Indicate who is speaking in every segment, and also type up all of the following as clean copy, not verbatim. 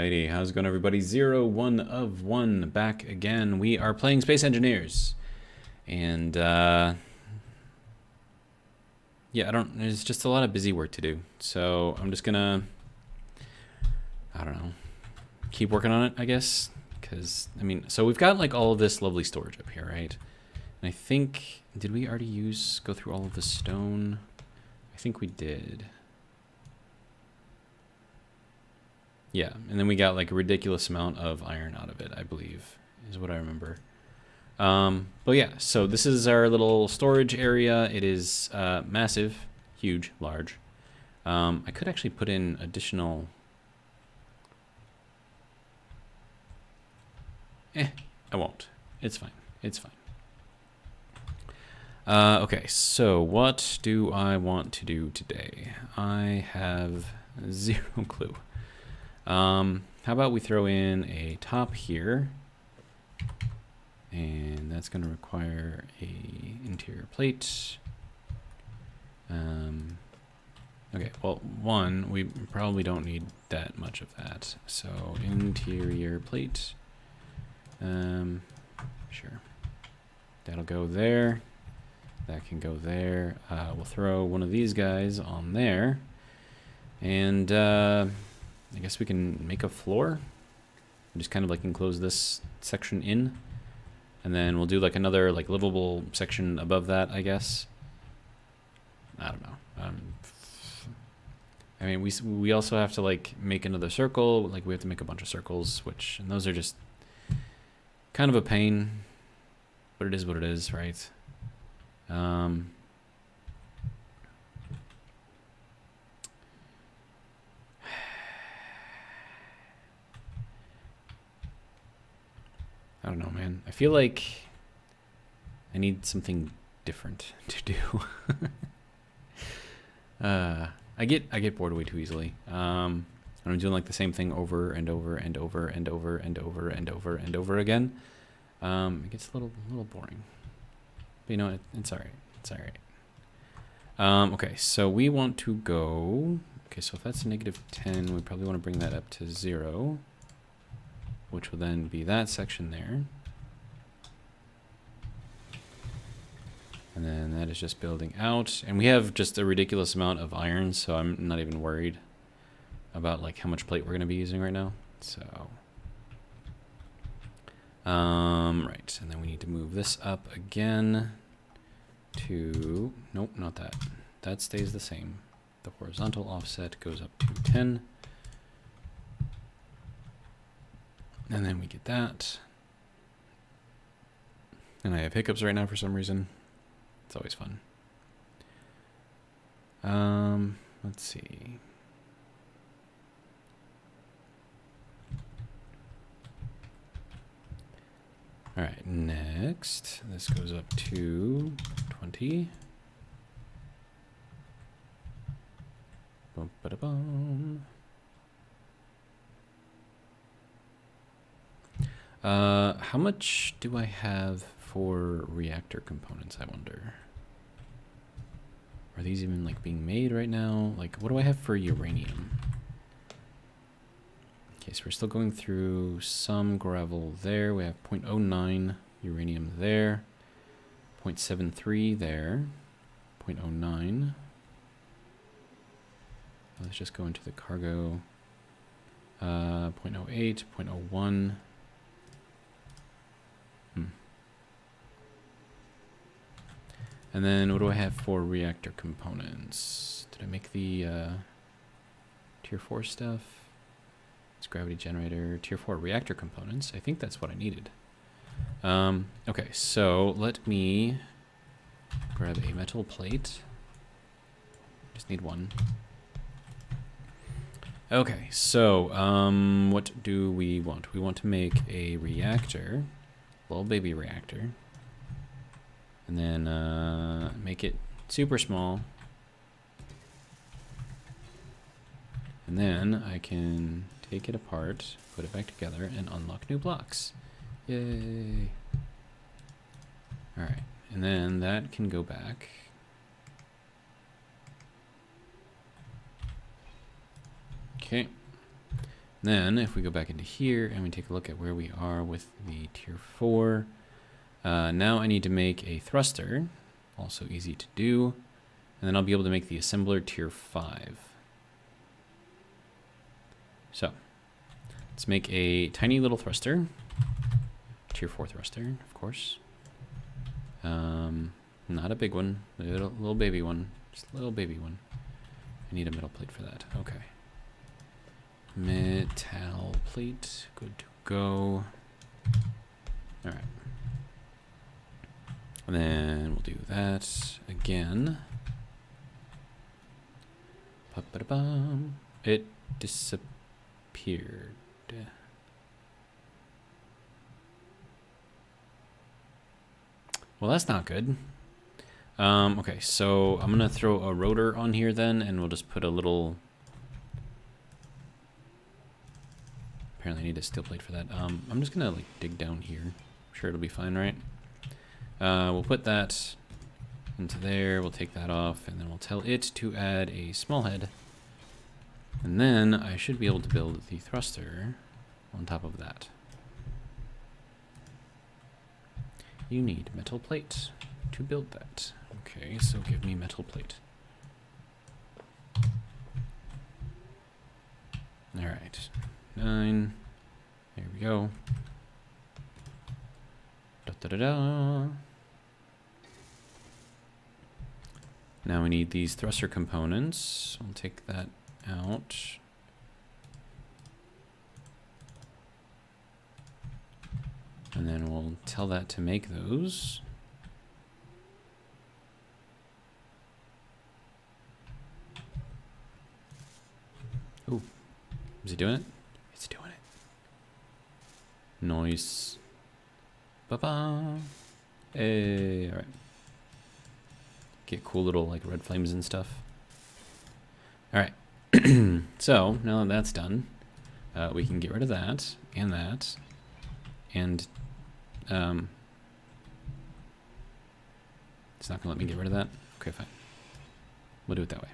Speaker 1: Alrighty, how's it going, everybody? 1 of 1 back again. We are playing Space Engineers, and yeah, there's just a lot of busy work to do, so I'm just gonna, I don't know, keep working on it, I guess, because I mean, so we've got like all of this lovely storage up here, right? And I think, did we already go through all of the stone? I think we did. Yeah, and then we got like a ridiculous amount of iron out of it, I believe, is what I remember. But yeah, so this is our little storage area. It is massive, huge, large. I could actually put in additional... I won't. It's fine. It's fine. Okay, so what do I want to do today? I have zero clue. How about we throw in a top here, and that's going to require a interior plate. Okay, well, one, we probably don't need that much of that, so interior plate, sure, that'll go there, that can go there. We'll throw one of these guys on there, and I guess we can make a floor, just kind of like enclose this section in, and then we'll do like another like livable section above that, I guess. I don't know. I mean, we also have to like make another circle, like we have to make a bunch of circles, and those are just kind of a pain, but it is what it is, right? I don't know, man. I feel like I need something different to do. I get bored way too easily. I'm doing like the same thing over and over and over and over and over and over and over again. It gets a little boring. But you know, it's all right. It's all right. Okay, so we want to go. Okay, so if that's -10, we probably want to bring that up to 0. Which will then be that section there. And then that is just building out. And we have just a ridiculous amount of iron, so I'm not even worried about like how much plate we're going to be using right now. So, right, and then we need to move this up again to, nope, not that. That stays the same. The horizontal offset goes up to 10. And then we get that. And I have hiccups right now for some reason. It's always fun. Let's see. All right, next, this goes up to 20. Bum, ba-da-bum. How much do I have for reactor components, I wonder? Are these even like being made right now? Like, what do I have for uranium? Okay, so we're still going through some gravel there. We have 0.09 uranium there, 0.73 there, 0.09. Let's just go into the cargo. 0.08, 0.01. And then what do I have for reactor components? Did I make the tier 4 stuff? It's gravity generator, tier 4 reactor components. I think that's what I needed. Okay, so let me grab a metal plate. Just need one. Okay, so what do we want? We want to make a reactor, little baby reactor. And then make it super small. And then I can take it apart, put it back together, and unlock new blocks. Yay. Alright, and then that can go back. Okay. Then if we go back into here and we take a look at where we are with the tier 4, now I need to make a thruster, also easy to do, and then I'll be able to make the assembler tier 5. So let's make a tiny little thruster, tier 4 thruster, of course. Not a big one, a little baby one, just a little baby one. I need a metal plate for that. Okay. Metal plate, good to go. All right. And then we'll do that again. Ba-ba-da-bum. It disappeared. Well, that's not good. Okay, so I'm gonna throw a rotor on here then, and we'll just put a little. Apparently, I need a steel plate for that. I'm just gonna like dig down here. I'm sure it'll be fine, right? We'll put that into there. We'll take that off, and then we'll tell it to add a small head. And then I should be able to build the thruster on top of that. You need metal plate to build that. Okay, so give me metal plate. All right, 9. There we go. Da da da da. Now we need these thruster components. I'll take that out. And then we'll tell that to make those. Ooh, is it doing it? It's doing it. Noise. Ba-ba. Hey, all right. Get cool little like red flames and stuff. All right. So now that that's done, we can get rid of that and that, and it's not gonna let me get rid of that. Okay, fine. We'll do it that way.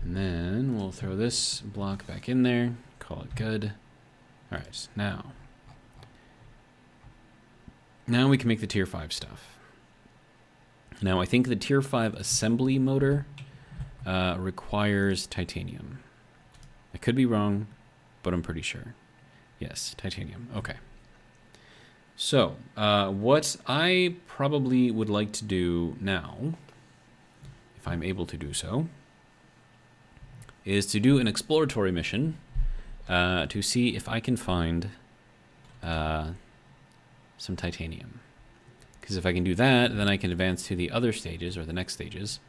Speaker 1: And then we'll throw this block back in there. Call it good. All right, now we can make the tier 5 stuff. Now I think the tier 5 assembly motor requires titanium. I could be wrong, but I'm pretty sure. Yes, titanium. Okay. So what I probably would like to do now, if I'm able to do so, is to do an exploratory mission to see if I can find some titanium. Because if I can do that, then I can advance to the other stages, or the next stages,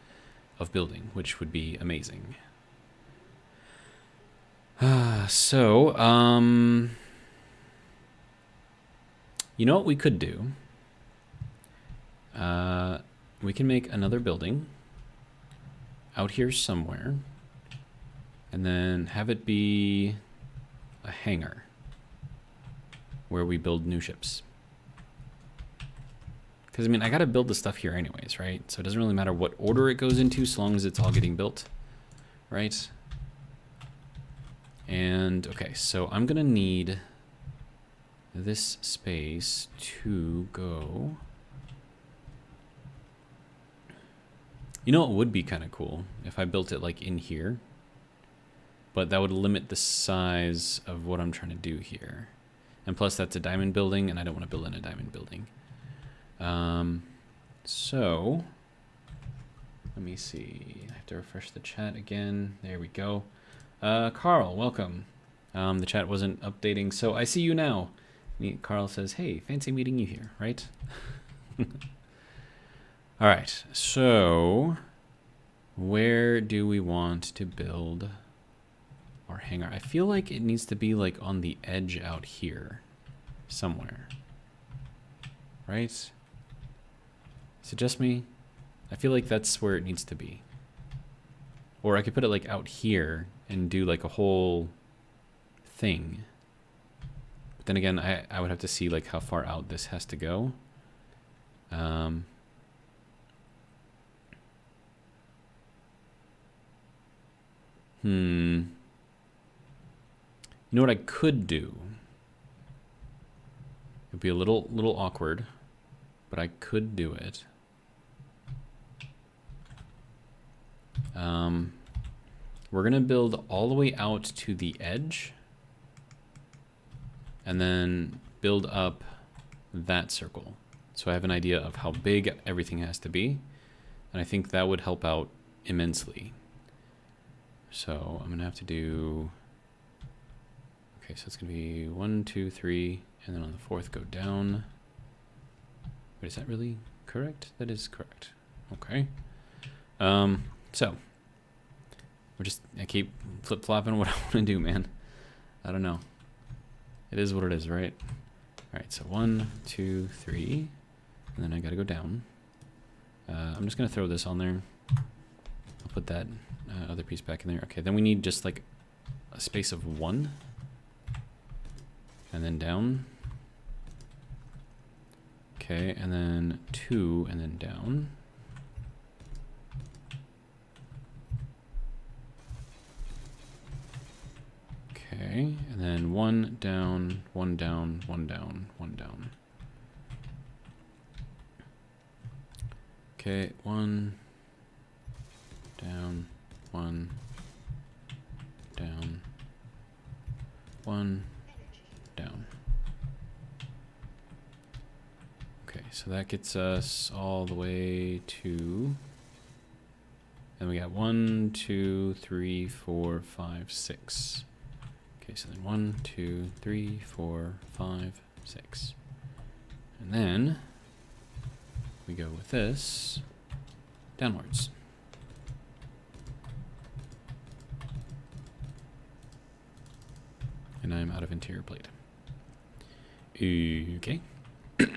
Speaker 1: of building, which would be amazing. So, you know what we could do? We can make another building out here somewhere, and then have it be a hangar where we build new ships. Because, I mean, I got to build the stuff here anyways, right? So it doesn't really matter what order it goes into, so long as it's all getting built, right? And, okay, so I'm going to need this space to go. You know, it would be kind of cool if I built it, like, in here. But that would limit the size of what I'm trying to do here. And plus, that's a diamond building, and I don't want to build in a diamond building. So let me see. I have to refresh the chat again. There we go. Carl, welcome. The chat wasn't updating, so I see you now. Carl says, hey, fancy meeting you here, right? All right, so where do we want to build our hangar? I feel like it needs to be like on the edge out here somewhere, right? Is it just me? I feel like that's where it needs to be. Or I could put it like out here and do like a whole thing. But then again, I would have to see like how far out this has to go. You know what I could do? It'd be a little awkward, but I could do it. We're gonna build all the way out to the edge, and then build up that circle. So I have an idea of how big everything has to be, and I think that would help out immensely. So I'm gonna have to do, okay, so it's gonna be 1, 2, 3, and then on the fourth go down. Wait, is that really correct? That is correct. Okay. So I keep flip-flopping what I want to do, man. I don't know. It is what it is, right? All right, so 1, 2, 3, and then I gotta go down. I'm just gonna throw this on there. I'll put that other piece back in there. Okay, then we need just like a space of 1, and then down. Okay, and then 2, and then down. Okay, and then 1 down, 1 down, 1 down, 1 down. Okay, 1 down, 1 down, 1 down. Okay, so that gets us all the way to, and we got 1, 2, 3, 4, 5, 6. Okay, so then 1, 2, 3, 4, 5, 6. And then we go with this downwards. And I'm out of interior plate. Okay. There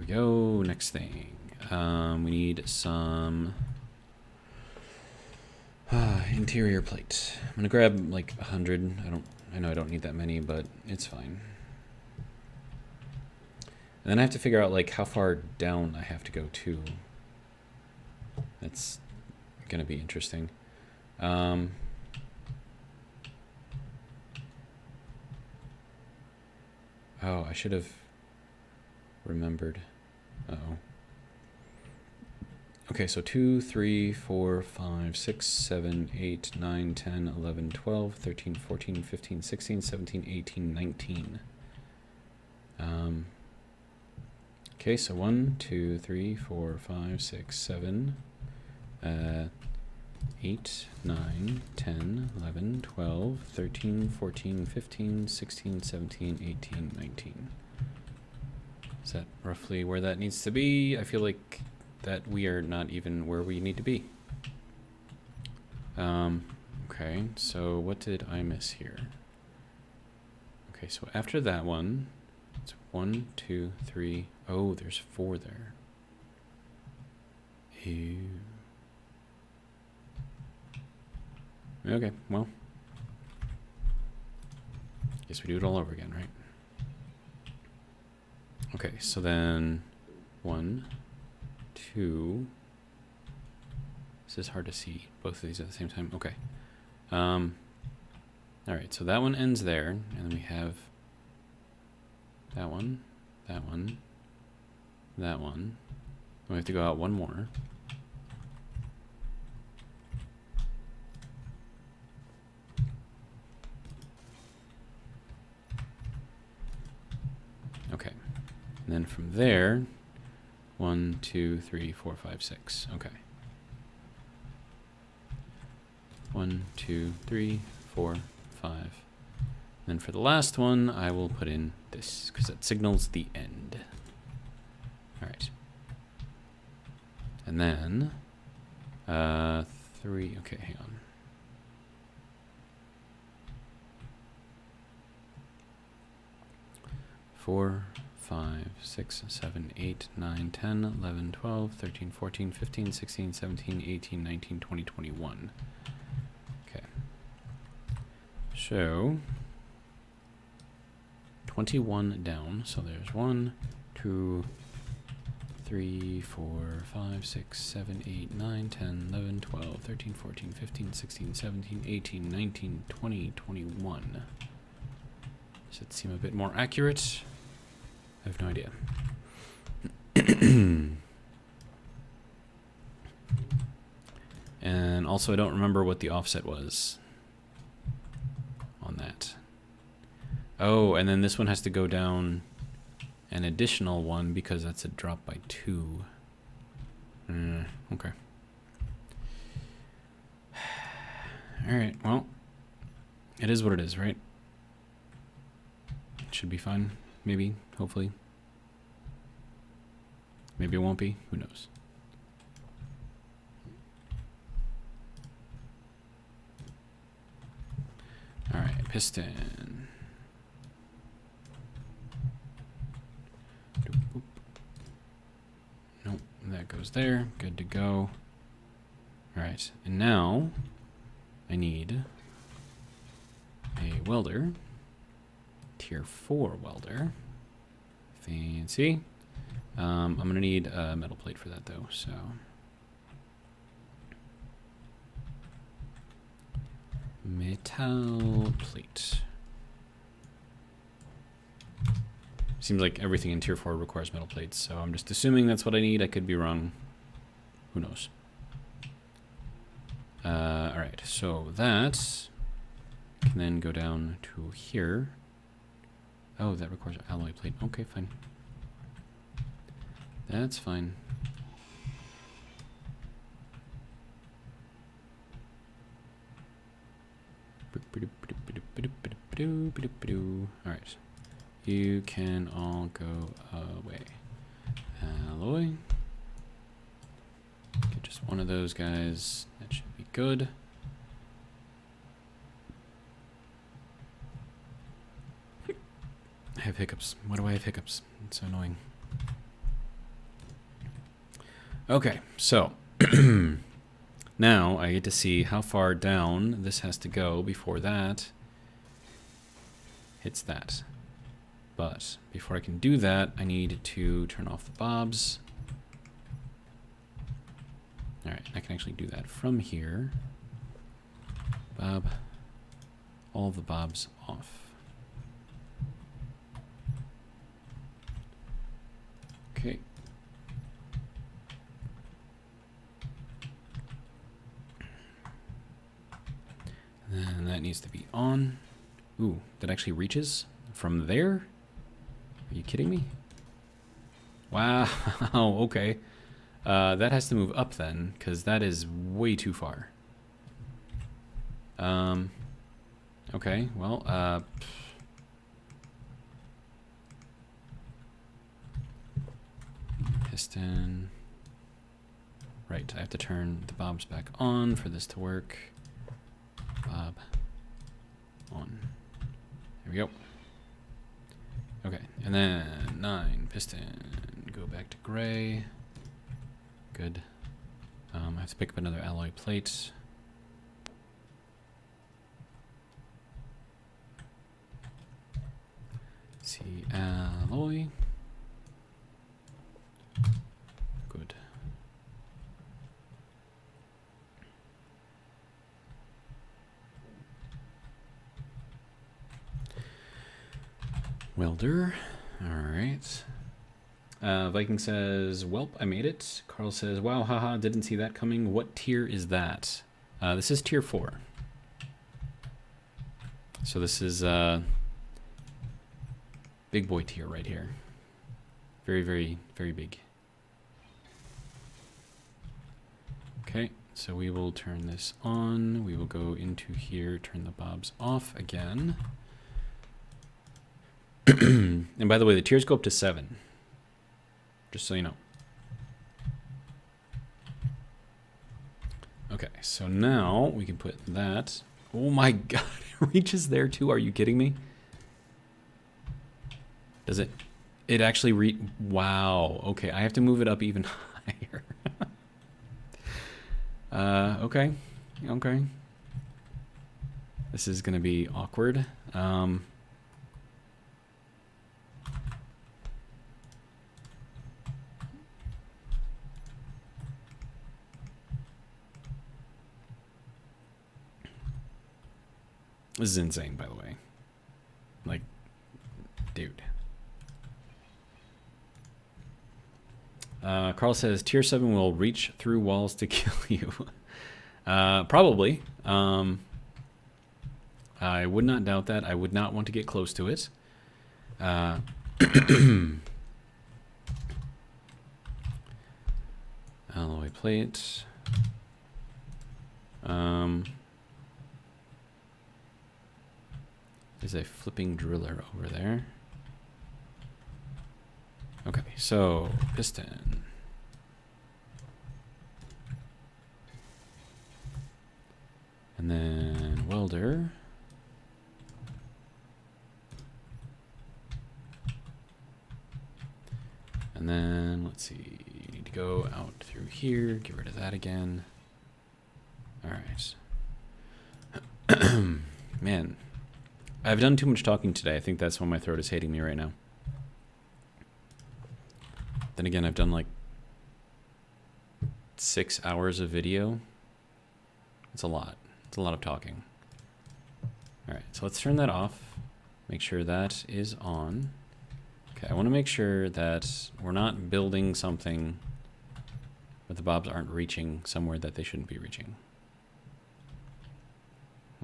Speaker 1: we go. Next thing. We need some interior plate. I'm gonna grab like 100. I know I don't need that many, but it's fine. And then I have to figure out like how far down I have to go to. That's gonna be interesting. Oh, I should have remembered. Uh-oh. Okay, so 2, 3, 4, 5, 6, 7, 8, 9, 10, 11, 12, 13, 14, 15, 16, 17, 18, 19. Okay, so 1, 2, 3, 4, 5, 6, 7, 8, 9, 10, 11, 12, 13, 14, 15, 16, 17, 18, 19. Is that roughly where that needs to be? I feel like that we are not even where we need to be. Okay, so what did I miss here? Okay, so after that one, it's 1, 2, 3. Oh, there's 4 there. Ew. Okay, well, guess we do it all over again, right? Okay, so then 1, 2. This is hard to see both of these at the same time. Okay. All right, so that one ends there, and then we have that one, that one, that one. We have to go out one more. Okay. And then from there, 1, 2, 3, 4, 5, 6. Okay. 1, 2, 3, 4, 5. Then for the last one, I will put in this because that signals the end. All right. And then 3. Okay, hang on. Four, 5, 6, 7, 8, 9, 10, 11, 12, 13, 14, 15, 16, 17, 18, 19, 20, 21. Okay. So 21 down. So there's 1, 2, 3, 4, 5, 6, 7, 8, 9, 10, 11, 12, 13, 14, 15, 16, 17, 18, 19, 20, 21. Does it seem a bit more accurate? I have no idea. And also, I don't remember what the offset was on that. Oh, and then this one has to go down an additional one because that's a drop by 2. Okay. Alright, well, it is what it is, right? It should be fine. Maybe, hopefully. Maybe it won't be. Who knows? Alright, piston. Nope, that goes there. Good to go. Alright, and now I need a welder. Tier 4 welder. Fancy. I'm going to need a metal plate for that though, so. Metal plate. Seems like everything in tier 4 requires metal plates, so I'm just assuming that's what I need. I could be wrong. Who knows? Alright, so that can then go down to here. Oh, that requires an alloy plate. Okay, fine. That's fine. Alright. You can all go away. Alloy. Get just one of those guys. That should be good. I have hiccups. Why do I have hiccups? It's so annoying. Okay, so now I get to see how far down this has to go before that hits that. But before I can do that, I need to turn off the bobs. Alright, I can actually do that from here. Bob. All the bobs off. Okay. And that needs to be on. Ooh, that actually reaches from there? Are you kidding me? Wow, okay. That has to move up then, because that is way too far. Okay, well, piston. Right, I have to turn the bobs back on for this to work. Bob on. There we go. Okay, and then 9 piston. Go back to gray. Good. I have to pick up another alloy plate. See, alloy. Good. Welder. All right. Viking says, "Welp, I made it." Carl says, "Wow, haha, didn't see that coming. What tier is that?" This is tier 4. So this is big boy tier right here. Very, very, very big. Okay, so we will turn this on. We will go into here, turn the bobs off again. And by the way, the tiers go up to 7. Just so you know. Okay, so now we can put that. Oh my god, it reaches there too. Are you kidding me? Does it? It actually wow. Okay, I have to move it up even higher. Okay. Okay. This is gonna be awkward. This is insane, by the way. Like, dude. Carl says, Tier 7 will reach through walls to kill you. Probably. I would not doubt that. I would not want to get close to it. Alloy plate. There's a flipping driller over there. Okay, so piston. And then welder. And then, let's see, you need to go out through here, get rid of that again. All right. Man, I've done too much talking today. I think that's why my throat is hating me right now. Then again, I've done like 6 hours of video. It's a lot. It's a lot of talking. All right, so let's turn that off. Make sure that is on. Okay, I want to make sure that we're not building something but the bobs aren't reaching somewhere that they shouldn't be reaching.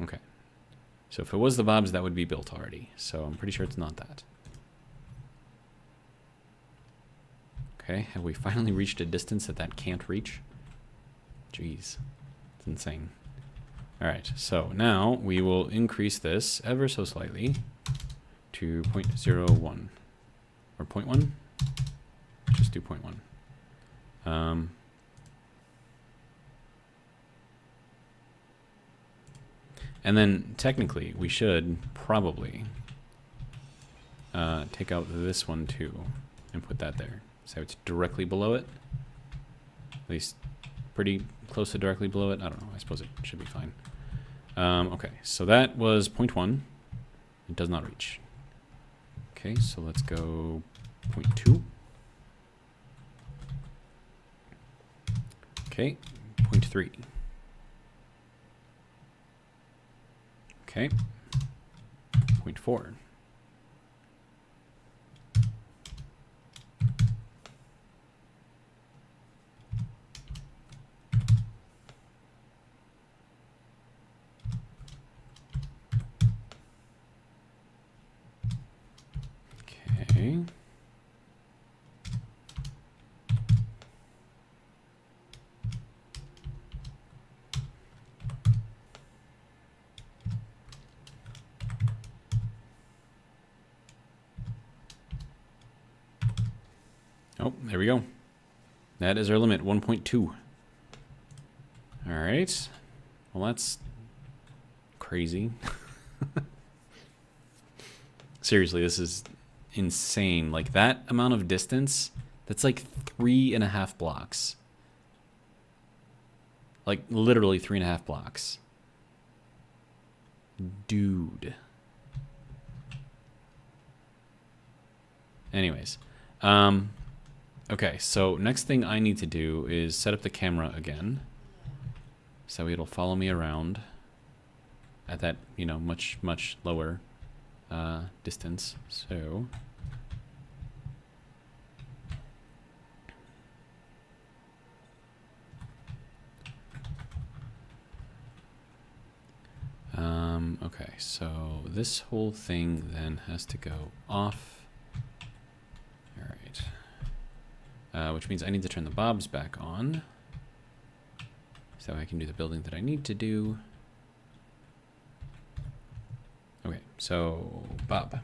Speaker 1: Okay. So if it was the bobs, that would be built already. So I'm pretty sure it's not that. Okay, have we finally reached a distance that can't reach? Jeez, it's insane. All right, so now we will increase this ever so slightly to 0.01 or 0.1. Just do 0.1. And then technically we should probably take out this one too and put that there. So it's directly below it. At least pretty close to directly below it. I don't know. I suppose it should be fine. Okay, so that was 0.1. It does not reach. Okay, so let's go 0.2. Okay, 0.3. Okay, 0.4. Okay. Oh, there we go. That is our limit, 1.2. All right. Well, that's crazy. Seriously, this is insane. Like, that amount of distance, that's like 3.5 blocks. Like, literally 3.5 blocks. Dude. Anyways. Okay, so next thing I need to do is set up the camera again. So it'll follow me around at that, you know, much, much lower distance. So okay, so this whole thing then has to go off. All right, which means I need to turn the bobs back on so I can do the building that I need to do. Okay, so Bob,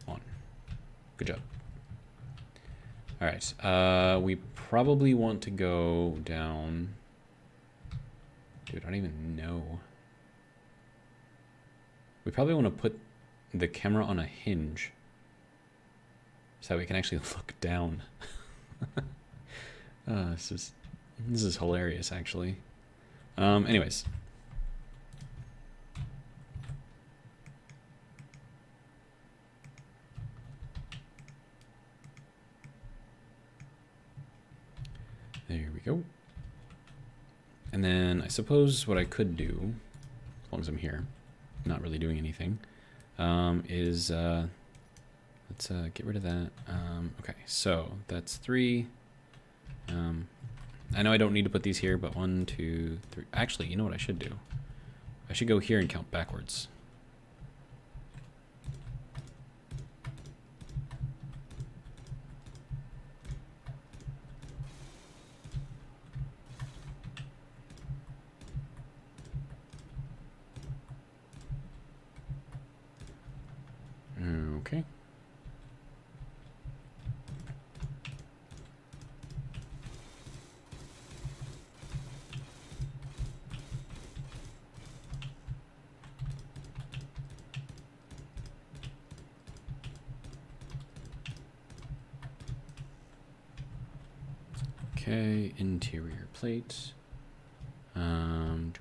Speaker 1: on. Good job. All right, we probably want to go down. Dude, I don't even know. We probably want to put the camera on a hinge so we can actually look down. This is hilarious, actually. Anyways. There we go. And then I suppose what I could do, as long as I'm here, not really doing anything, is let's get rid of that. Okay, so that's 3. I know I don't need to put these here, but 1, 2, 3. Actually, you know what I should do? I should go here and count backwards. Okay. Okay, interior plate. I'm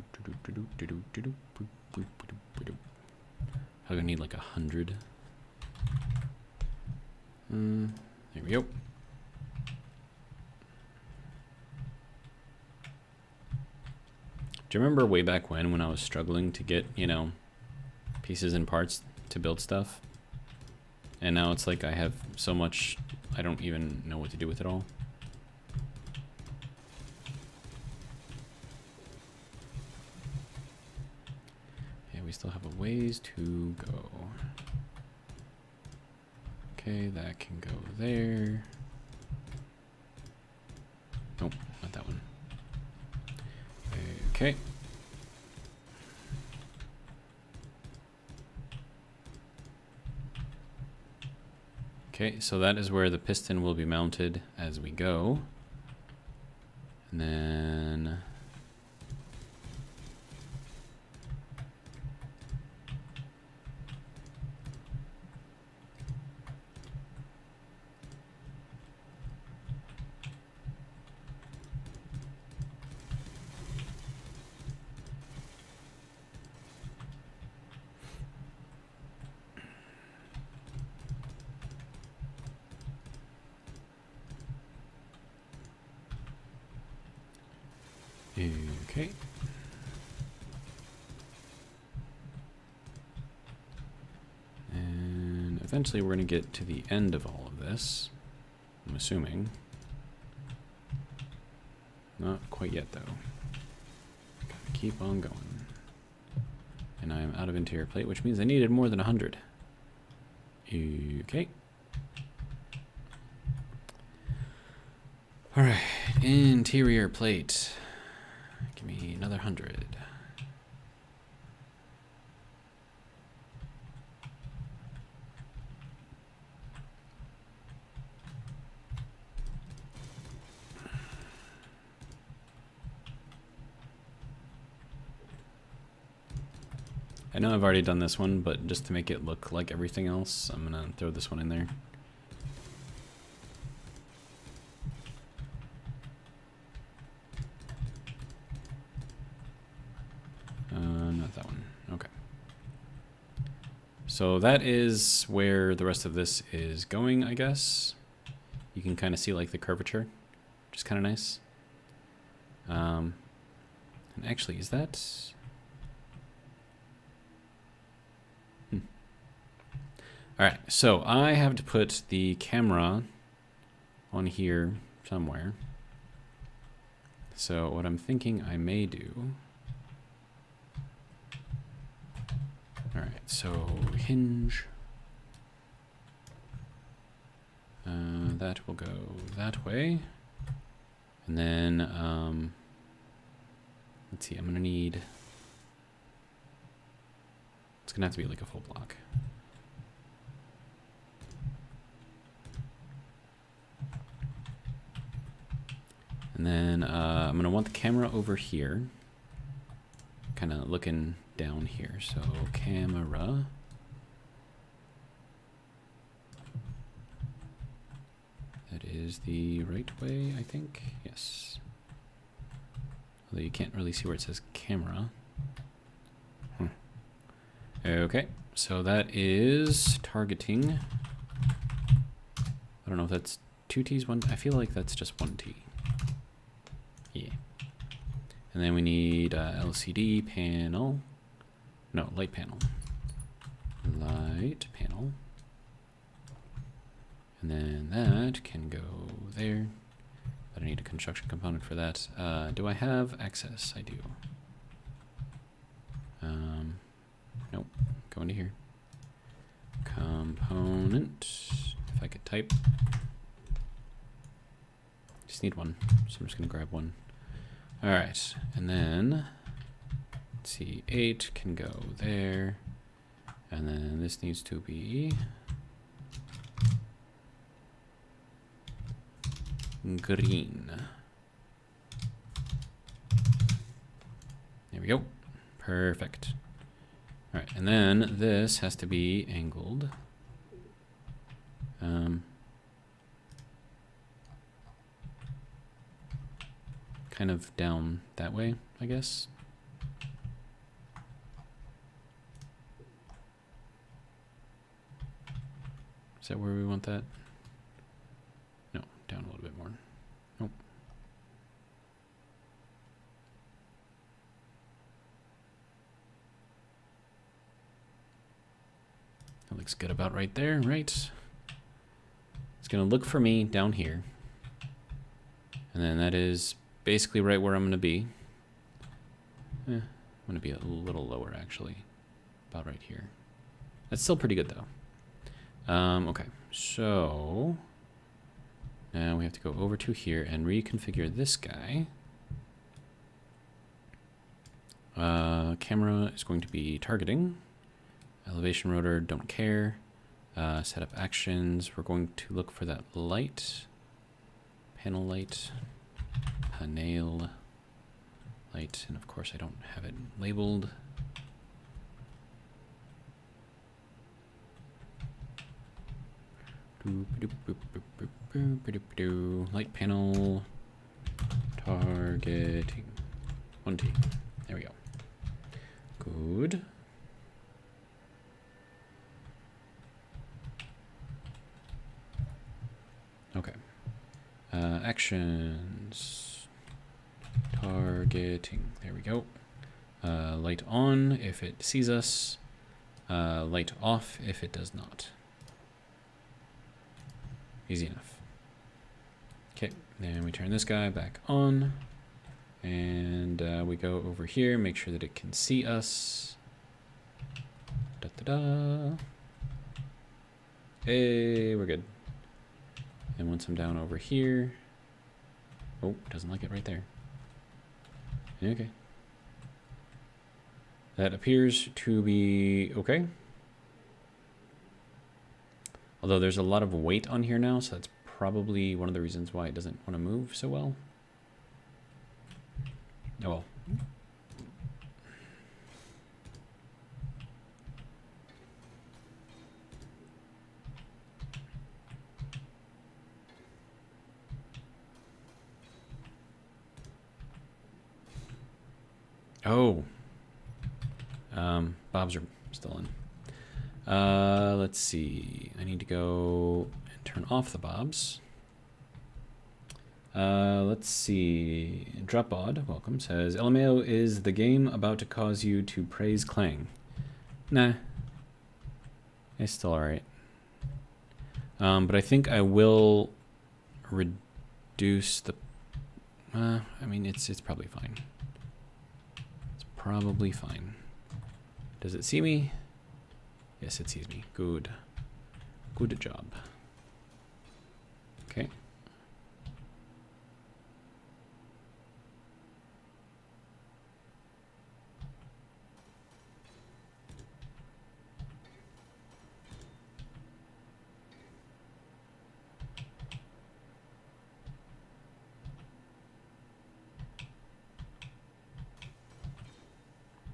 Speaker 1: gonna need like 100. There we go. Do you remember way back when I was struggling to get, you know, pieces and parts to build stuff? And now it's like I have so much, I don't even know what to do with it all. Yeah, we still have a ways to go. Okay, that can go there. Nope, not that one. Okay. Okay, so that is where the piston will be mounted as we go. And then... Okay. And eventually we're going to get to the end of all of this, I'm assuming. Not quite yet, though. Gotta keep on going. And I am out of interior plate, which means I needed more than 100. Okay. Alright, interior plate. Give me another 100. I know I've already done this one, but just to make it look like everything else, I'm gonna throw this one in there. Not that one. Okay. So that is where the rest of this is going, I guess. You can kind of see like the curvature, which is kind of nice. And actually, is that... Alright, so I have to put the camera on here somewhere. So what I'm thinking I may do... Alright, so hinge. That will go that way. And then, let's see, I'm gonna need... It's gonna have to be like a full block. And then I'm going to want the camera over here, kind of looking down here. So camera. That is the right way, I think. Yes. Although you can't really see where it says camera. Okay, so that is targeting. I don't know if that's 2 T's, 1. I feel like that's just 1 T. Yeah. And then we need LCD panel. No, light panel. Light panel. And then that can go there. But I need a construction component for that. Do I have access? I do. Nope. Go into here. Component. If I could type. Just need one. So I'm just going to grab one. All right. And then, let's see, 8 can go there. And then this needs to be green. There we go. Perfect. All right, and then this has to be angled. Kind of down that way, I guess. Is that where we want that? No, down a little bit more. Nope. That looks good about right there, right? It's gonna look for me down here. And then that is basically right where I'm gonna be. I'm gonna be a little lower actually. About right here. That's still pretty good though. Okay, so now we have to go over to here and reconfigure this guy. Camera is going to be targeting. Elevation rotor, don't care. Set up actions. We're going to look for that light. Panel light. Panel light. And of course I don't have it labeled. Light panel targeting 1T. There we go. Good. Okay. Actions targeting. There we go. Light on if it sees us. Light off if it does not. Easy enough. Okay, then we turn this guy back on. And we go over here, make sure that it can see us. Da-da-da. Hey, we're good. And once I'm down over here. Oh, doesn't like it right there. Okay. That appears to be okay. Although there's a lot of weight on here now, so that's probably one of the reasons why it doesn't want to move so well. Oh well. Oh. Bobs are still in. Let's see. I need to go and turn off the bobs. Let's see. Dropbod, welcome, says, LMAO, is the game about to cause you to praise Clang? Nah. It's still alright. But I think I will reduce the... I mean, it's probably fine. It's probably fine. Does it see me? Yes, it sees me. Good. Good job. Okay.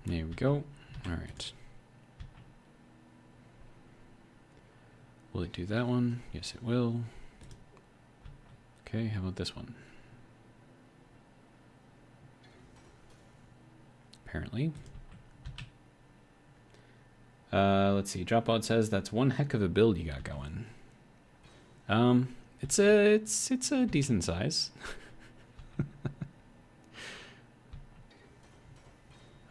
Speaker 1: There we go. All right. Will it do that one? Yes, it will. Okay, how about this one? Apparently. Let's see. Dropbot says that's one heck of a build you got going. It's a decent size.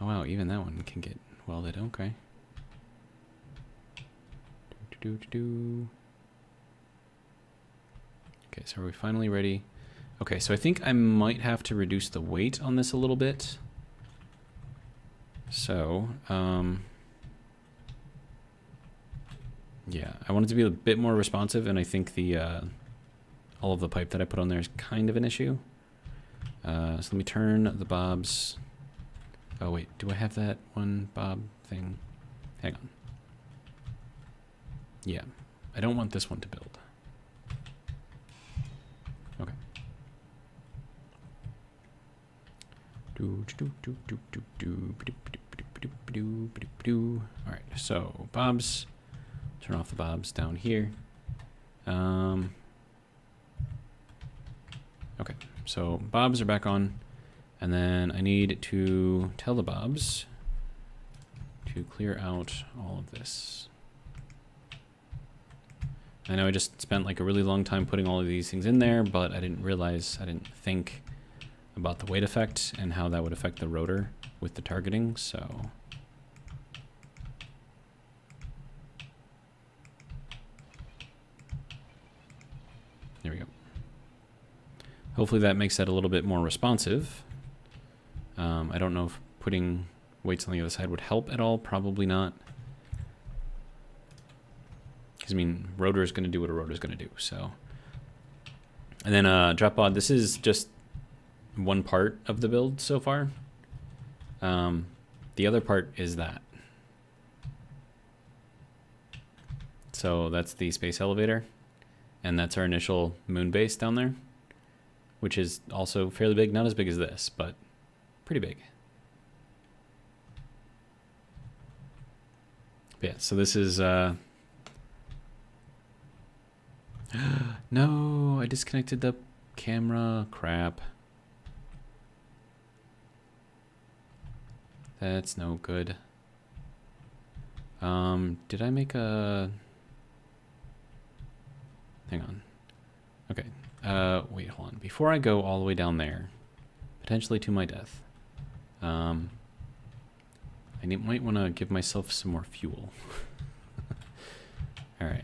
Speaker 1: Oh wow, even that one can get welded. Okay. Okay, so are we finally ready? Okay, so I think I might have to reduce the weight on this a little bit. So, yeah, I want it to be a bit more responsive, and I think the all of the pipe that I put on there is kind of an issue. So let me turn the bobs. Oh wait, do I have that one bob thing? Hang on. Yeah, I don't want this one to build. Okay. All right, so bobs. Turn off the bobs down here. Okay, so bobs are back on, and then I need to tell the bobs to clear out all of this. I know I just spent like a really long time putting all of these things in there, but I didn't think about the weight effect and how that would affect the rotor with the targeting, so. There we go. Hopefully that makes that a little bit more responsive. I don't know if putting weights on the other side would help at all. Probably not. Because, I mean, rotor is going to do what a rotor is going to do, so. And then drop pod, this is just one part of the build so far. The other part is that. So that's the space elevator. And that's our initial moon base down there, which is also fairly big. Not as big as this, but pretty big. But yeah, so this is... No, I disconnected the camera. Crap. That's no good. Did I make a... Hang on. Okay. Wait, hold on. Before I go all the way down there, potentially to my death, I might want to give myself some more fuel. All right.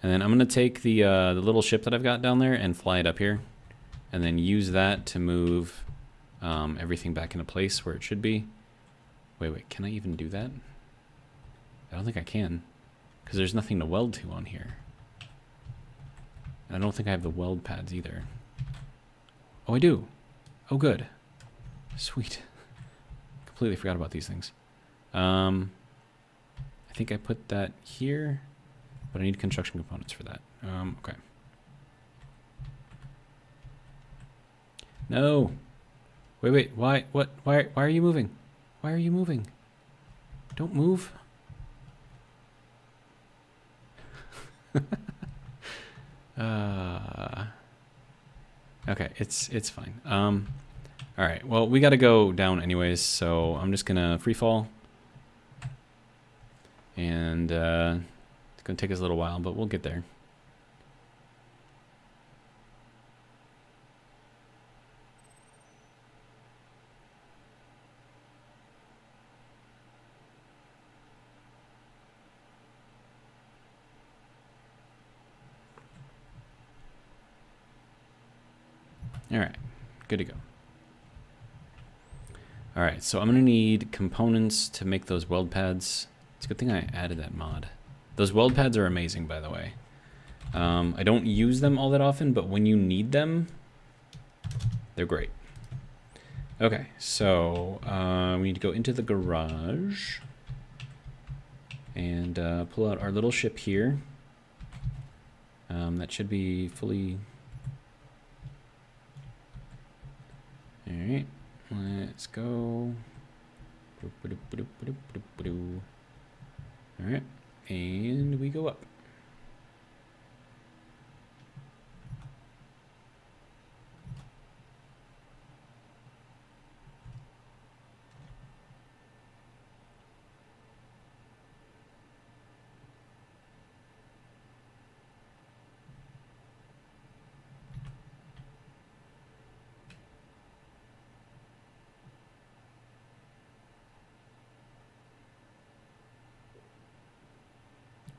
Speaker 1: And then I'm going to take the little ship that I've got down there and fly it up here, and then use that to move everything back into place where it should be. Wait, can I even do that? I don't think I can, because there's nothing to weld to on here. I don't think I have the weld pads either. Oh, I do. Oh, good. Sweet. Completely forgot about these things. I think I put that here, but I need construction components for that. Okay. No. Wait. Why? What? Why are you moving? Why are you moving? Don't move. Okay, it's fine. All right. Well, we got to go down anyways, so I'm just gonna free fall, and it's gonna take us a little while, but we'll get there. All right, good to go. All right, so I'm gonna need components to make those weld pads. It's a good thing I added that mod. Those weld pads are amazing, by the way. I don't use them all that often, but when you need them, they're great. Okay, so we need to go into the garage and pull out our little ship here. That should be fully... All right, let's go. All right, and we go up.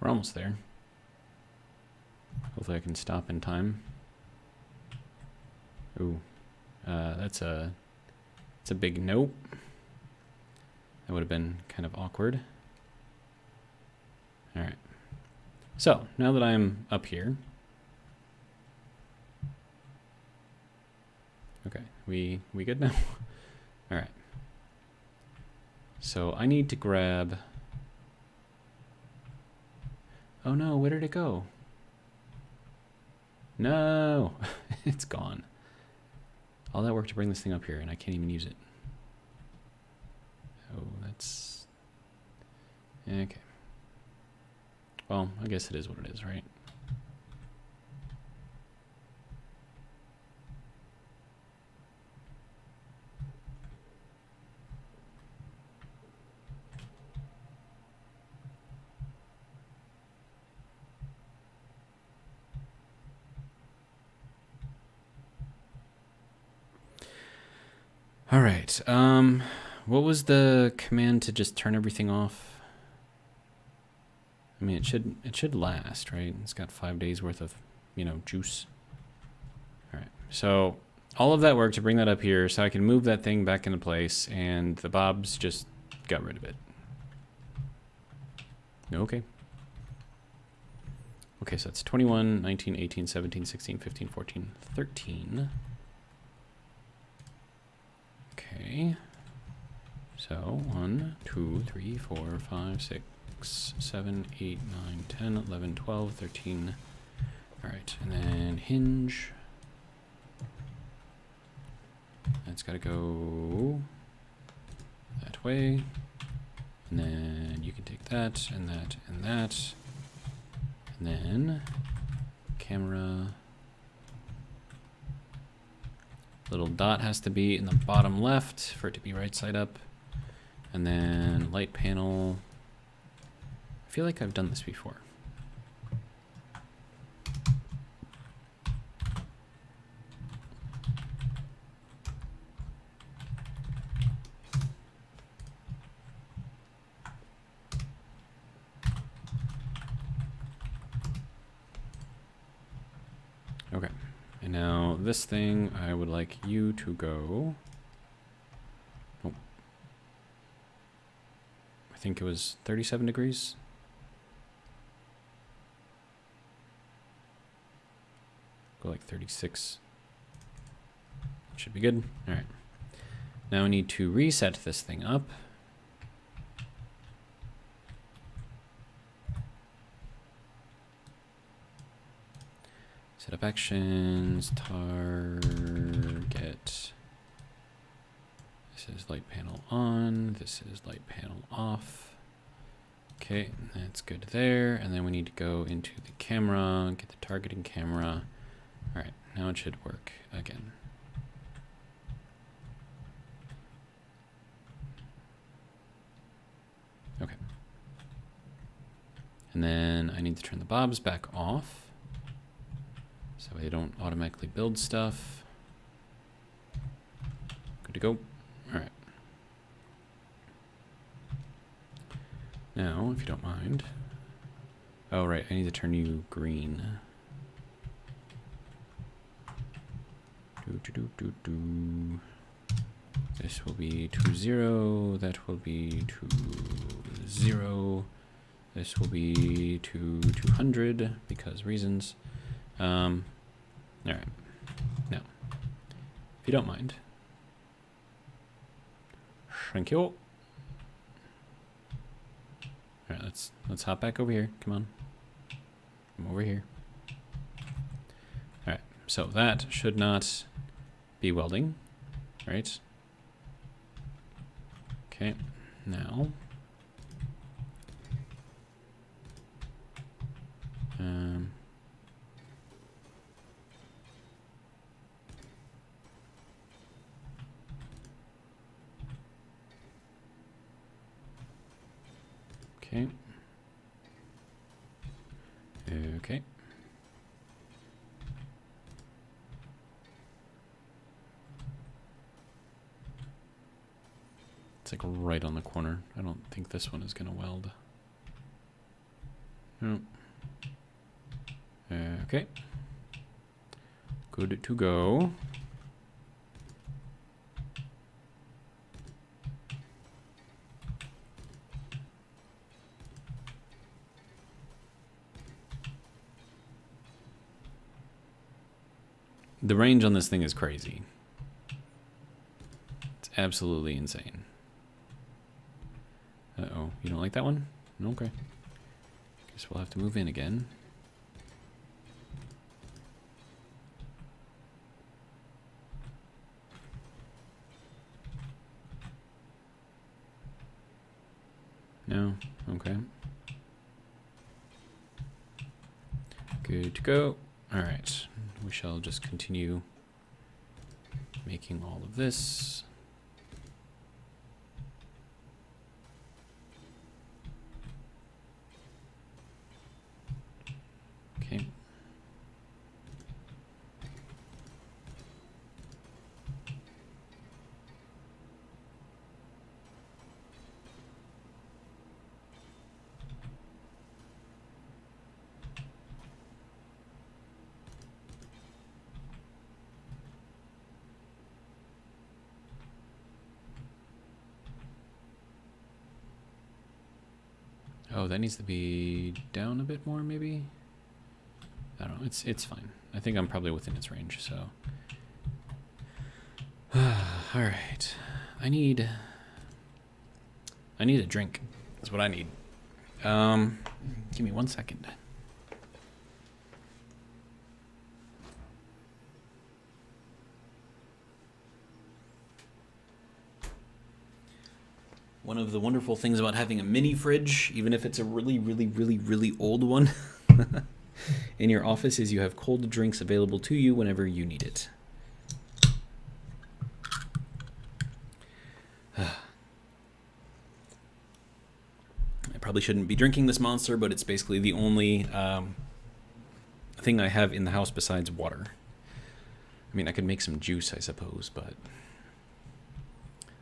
Speaker 1: We're almost there. Hopefully I can stop in time. Ooh, that's a big nope. That would have been kind of awkward. All right. So now that I'm up here, okay, we good now? All right. So I need to grab. Oh no, where did it go? No, it's gone. All that work to bring this thing up here, and I can't even use it. Oh, that's... okay. Well, I guess it is what it is, right? All right. What was the command to just turn everything off? I mean, it should last, right? It's got 5 days worth of, juice. All right. So all of that work to bring that up here so I can move that thing back into place, and the bobs just got rid of it. Okay. Okay, so that's 21, 19, 18, 17, 16, 15, 14, 13. Okay. So 1, 2, 3, 4, 5, 6, 7, 8, 9, 10, 11, 12, 13. All right, and then hinge. That's got to go that way. And then you can take that and that and that. And then camera. Little dot has to be in the bottom left for it to be right side up. And then light panel. I feel like I've done this before. Okay. And now this thing, I would like you to go. Oh. I think it was 37 degrees. Go like 36. Should be good. All right. Now we need to reset this thing up. Set up actions, target. This is light panel on, this is light panel off. Okay, that's good there. And then we need to go into the camera, get the targeting camera. All right, now it should work again. Okay. And then I need to turn the bobs back off, so they don't automatically build stuff. Good to go. All right. Now, if you don't mind. Oh, right, I need to turn you green. This will be 2-0. That will be 2-0. This will be 200 because reasons. All right. Now, if you don't mind, thank you. All right, let's hop back over here. Come on, I'm over here. All right, so that should not be welding, right? Okay, now. Okay. Okay. It's like right on the corner. I don't think this one is going to weld. No. Okay. Good to go. The range on this thing is crazy. It's absolutely insane. Uh-oh, you don't like that one? Okay. Guess we'll have to move in again. No? Okay. Good to go. Alright. We shall just continue making all of this. Okay. Oh, that needs to be down a bit more, maybe? I don't know. It's fine. I think I'm probably within its range, so. Alright. I need a drink. That's what I need. Give me 1 second. One of the wonderful things about having a mini fridge, even if it's a really, really, really, really old one, in your office is you have cold drinks available to you whenever you need it. I probably shouldn't be drinking this monster, but it's basically the only thing I have in the house besides water. I mean, I could make some juice, I suppose, but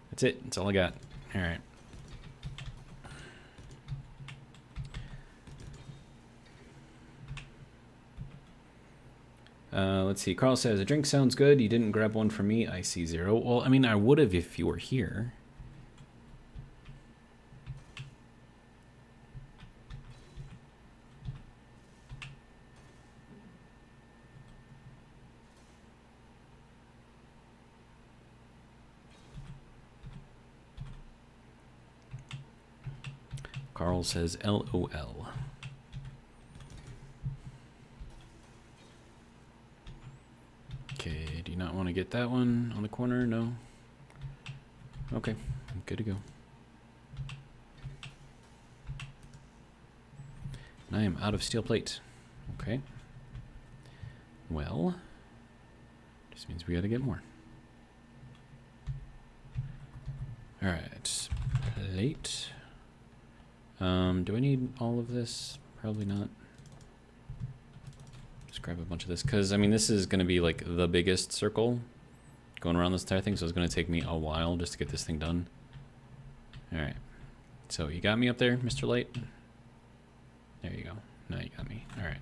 Speaker 1: that's it. That's all I got. All right. Let's see. Carl says, a drink sounds good. You didn't grab one for me. I see 0. Well, I mean, I would have if you were here. Carl says, LOL. Okay, do you not want to get that one on the corner? No? Okay, I'm good to go. And I am out of steel plate. Okay. Well, just means we gotta get more. Alright, plate. Do I need all of this? Probably not. Just grab a bunch of this, because, I mean, this is going to be, like, the biggest circle going around this entire thing, so it's going to take me a while just to get this thing done. Alright. So, you got me up there, Mr. Light? There you go. Now you got me. Alright.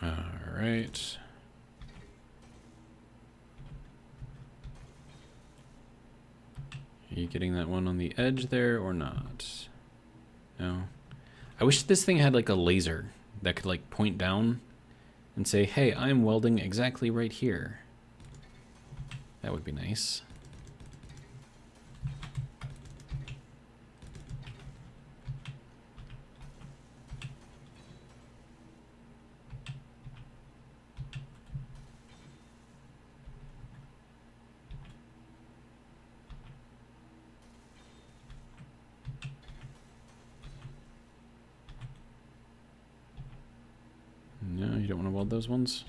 Speaker 1: Alright. Are you getting that one on the edge there or not? No. I wish this thing had like a laser that could like point down and say, hey, I'm welding exactly right here. That would be nice. No, you don't want to weld those ones?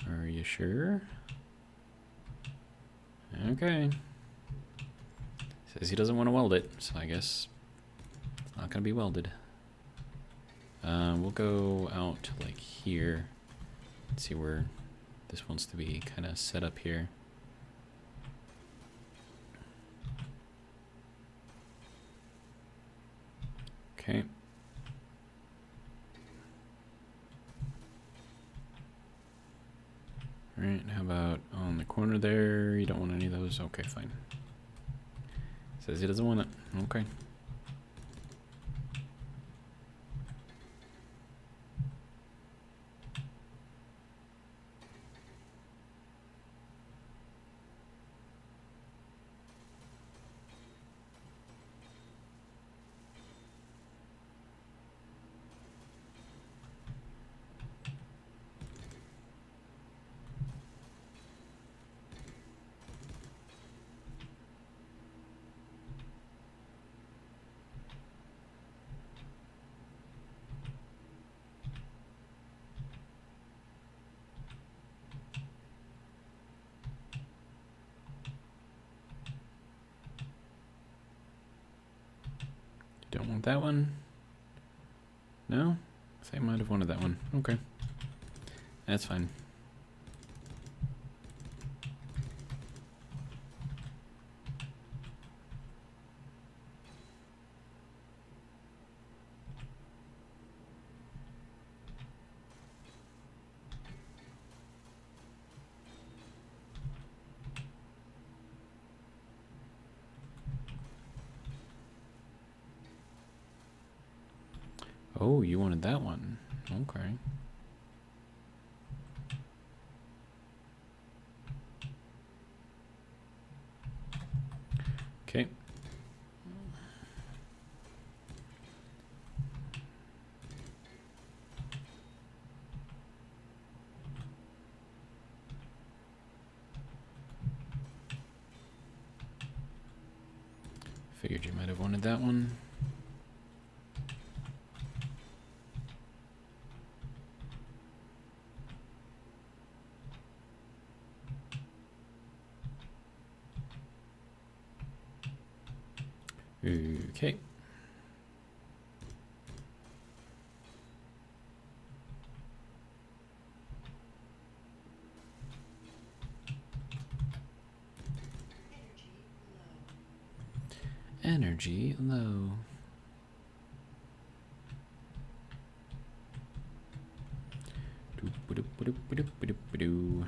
Speaker 1: Are you sure? Okay. Says he doesn't want to weld it, so I guess it's not going to be welded. We'll go out to like here. Let's see where this wants to be kind of set up here. Okay. Alright, how about on the corner there? You don't want any of those? Okay, fine. Says he doesn't want it. Okay. Don't want that one? No? I might have wanted that one. Okay. That's fine. Oh, you wanted that one. Okay. Okay. Figured you might have wanted that one. Okay. Energy low. Doop-a-doop-a-doop-a-doop-a-doop-a-doo.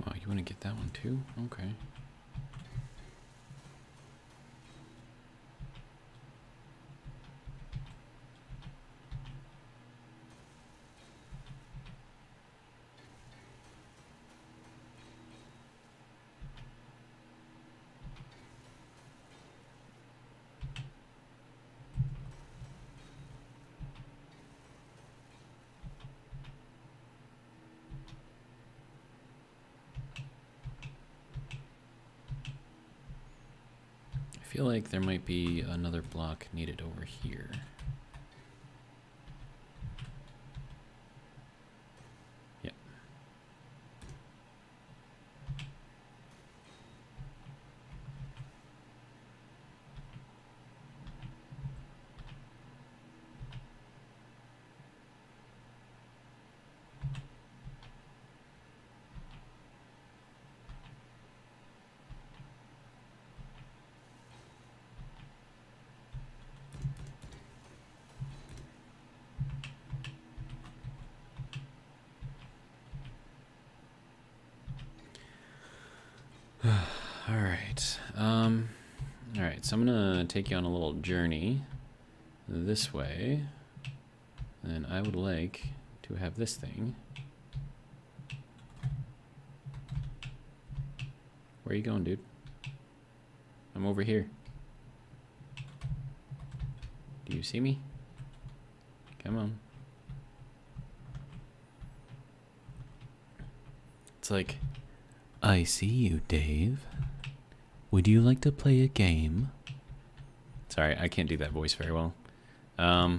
Speaker 1: Wow, you want to get that one too? Okay. feel like there might be another block needed over here. Yep. All right, so I'm gonna take you on a little journey this way, and I would like to have this thing. Where are you going, dude? I'm over here. Do you see me? Come on. It's like, I see you, Dave. Would you like to play a game? Sorry, I can't do that voice very well. I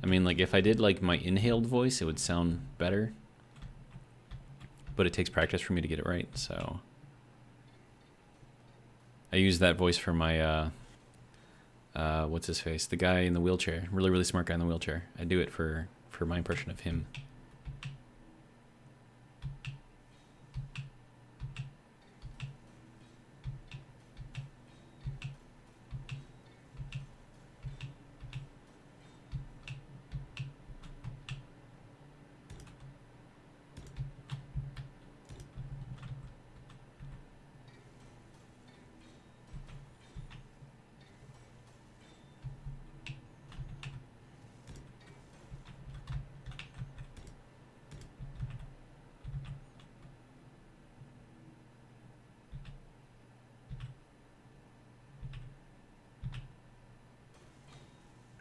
Speaker 1: mean, like, if I did, like, my inhaled voice, it would sound better. But it takes practice for me to get it right, so... I use that voice for my, what's his face? The guy in the wheelchair. Really, really smart guy in the wheelchair. I do it for my impression of him.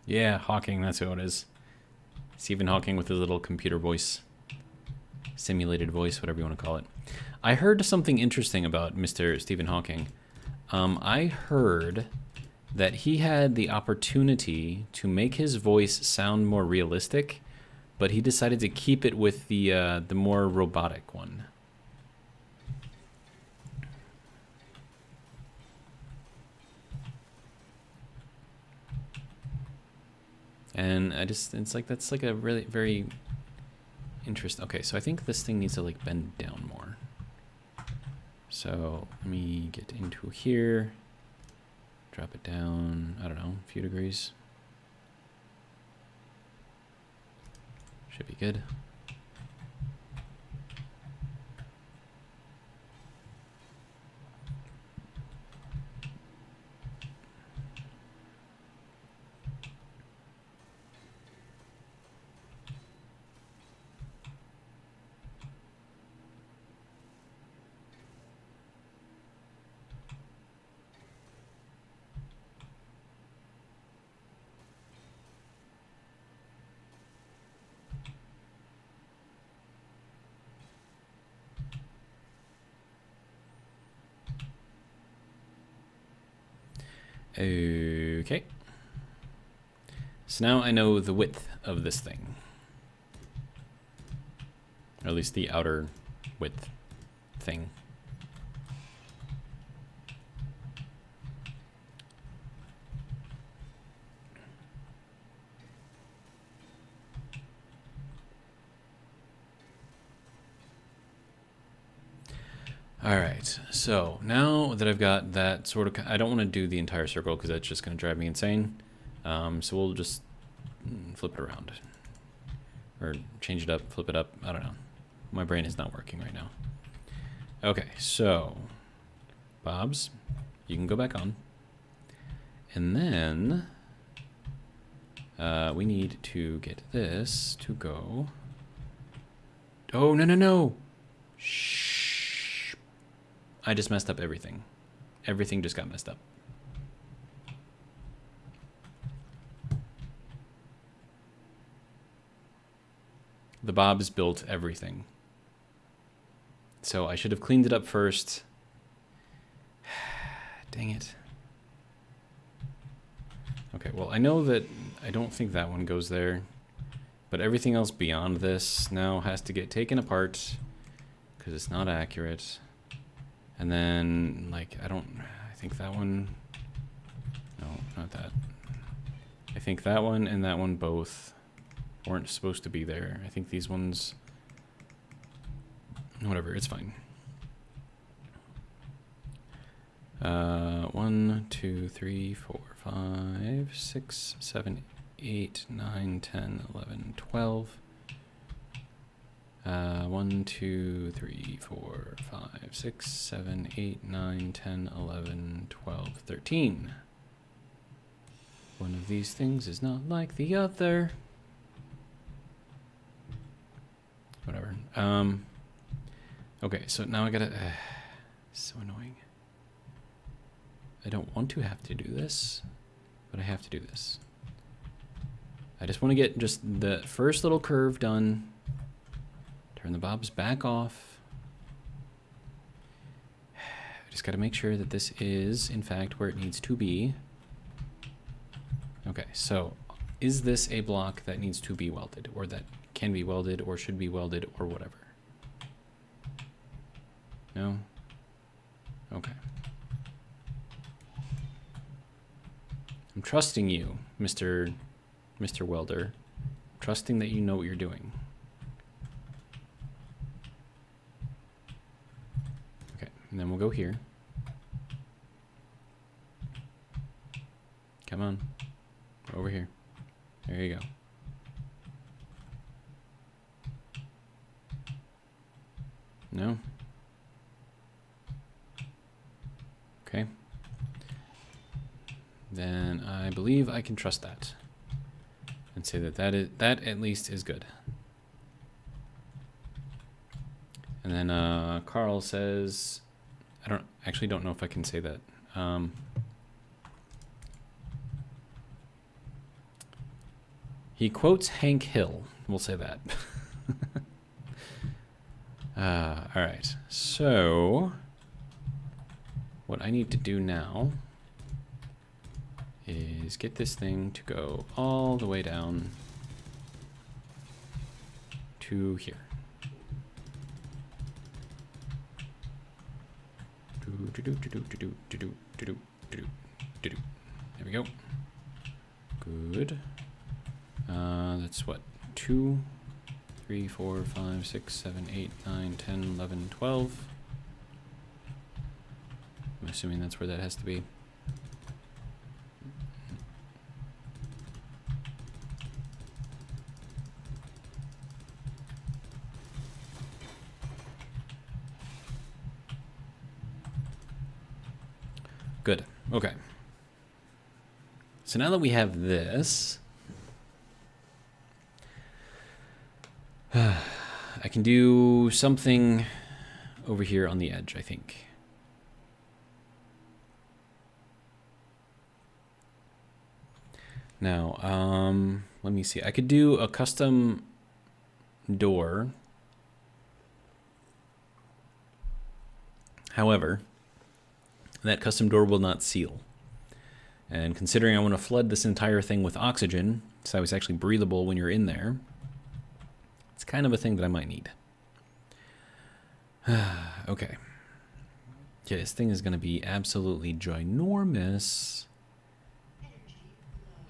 Speaker 1: Yeah, Hawking, that's who it is. Stephen Hawking with his little computer voice. Simulated voice, whatever you want to call it. I heard something interesting about Mr. Stephen Hawking. I heard that he had the opportunity to make his voice sound more realistic, but he decided to keep it with the more robotic one. And it's like, that's like a really very interesting. Okay, so I think this thing needs to like bend down more. So let me get into here, drop it down, I don't know, a few degrees. Should be good. Okay. So now I know the width of this thing. Or at least the outer width thing. All right, so now that I've got that sort of, I don't want to do the entire circle because that's just going to drive me insane. So we'll just flip it around or change it up, flip it up. I don't know. My brain is not working right now. Okay, so Bob's, you can go back on. And then we need to get this to go. Oh, no, no, no. Shh. I just messed up everything. Everything just got messed up. The Bob's built everything. So I should have cleaned it up first Dang it. Okay, well, I know that I don't think that one goes there, but everything else beyond this now has to get taken apart because it's not accurate. And then, like, I think that one, no, not that. I think that one and that one both weren't supposed to be there. I think these ones, whatever, it's fine. 1, 2, 3, 4, 5, 6, 7, 8, 9, 10, 11, 12. 1, 2, 3, 4, 5, 6, 7, 8, 9, 10, 11, 12, 13. One of these things is not like the other. Whatever. Okay, so now I gotta... so annoying. I don't want to have to do this, but I have to do this. I just want to get just the first little curve done. Turn the bobs back off. I just got to make sure that this is, in fact, where it needs to be. Okay, so is this a block that needs to be welded, or that can be welded, or should be welded, or whatever? No? Okay. I'm trusting you, Mr. Welder. I'm trusting that you know what you're doing. Okay, and then we'll go here. Come on. Over here. There you go. No? Okay. Then I believe I can trust that and say that that at least is good. And then Carl says, I actually don't know if I can say that. He quotes Hank Hill. We'll say that. All right. So what I need to do now is get this thing to go all the way down to here. There we go. Good. That's what? 2, 3, 4, 5, 6, 7, 8, 9, 10, 11, 12. I'm assuming that's where that has to be. Good. Okay. So now that we have this, I can do something over here on the edge, I think. Now, let me see. I could do a custom door. However, that custom door will not seal. And considering I want to flood this entire thing with oxygen, so it's actually breathable when you're in there, it's kind of a thing that I might need. Okay. Yeah, this thing is going to be absolutely ginormous.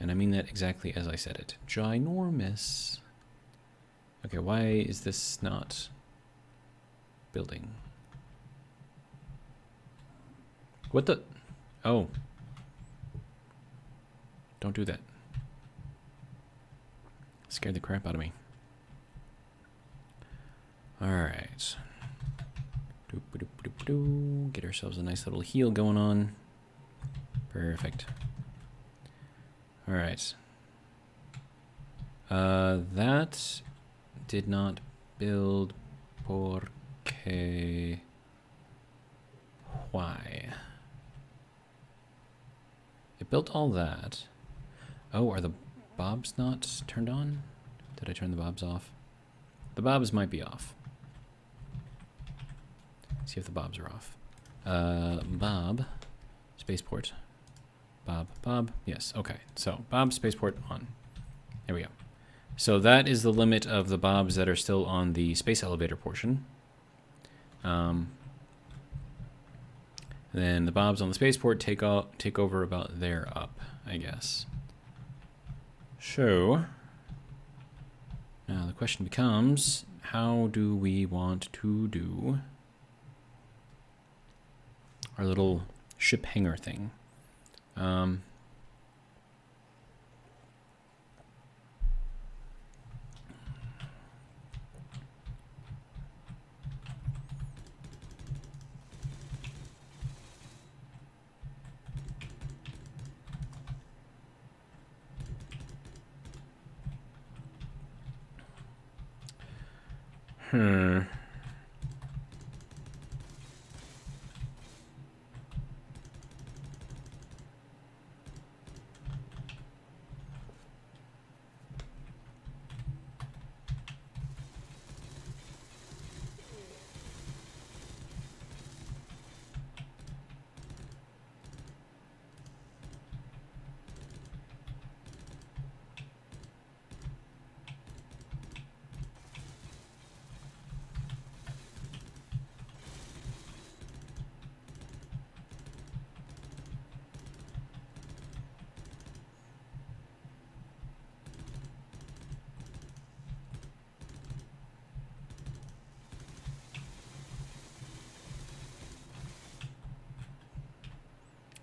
Speaker 1: And I mean that exactly as I said it. Ginormous. Okay, why is this not building? What the? Oh. Don't do that. Scared the crap out of me. Alright. Get ourselves a nice little heal going on. Perfect. Alright. That did not build porque... Why? It built all that. Oh, are the bobs not turned on? Did I turn the bobs off? The bobs might be off. See if the bobs are off. Bob. Spaceport. Bob. Yes, okay. So Bob, spaceport on. There we go. So that is the limit of the Bobs that are still on the space elevator portion. Then the Bobs on the spaceport take over about there up, I guess. So now the question becomes, how do we want to do our little ship hangar thing?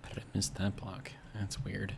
Speaker 1: How did I miss that block? That's weird.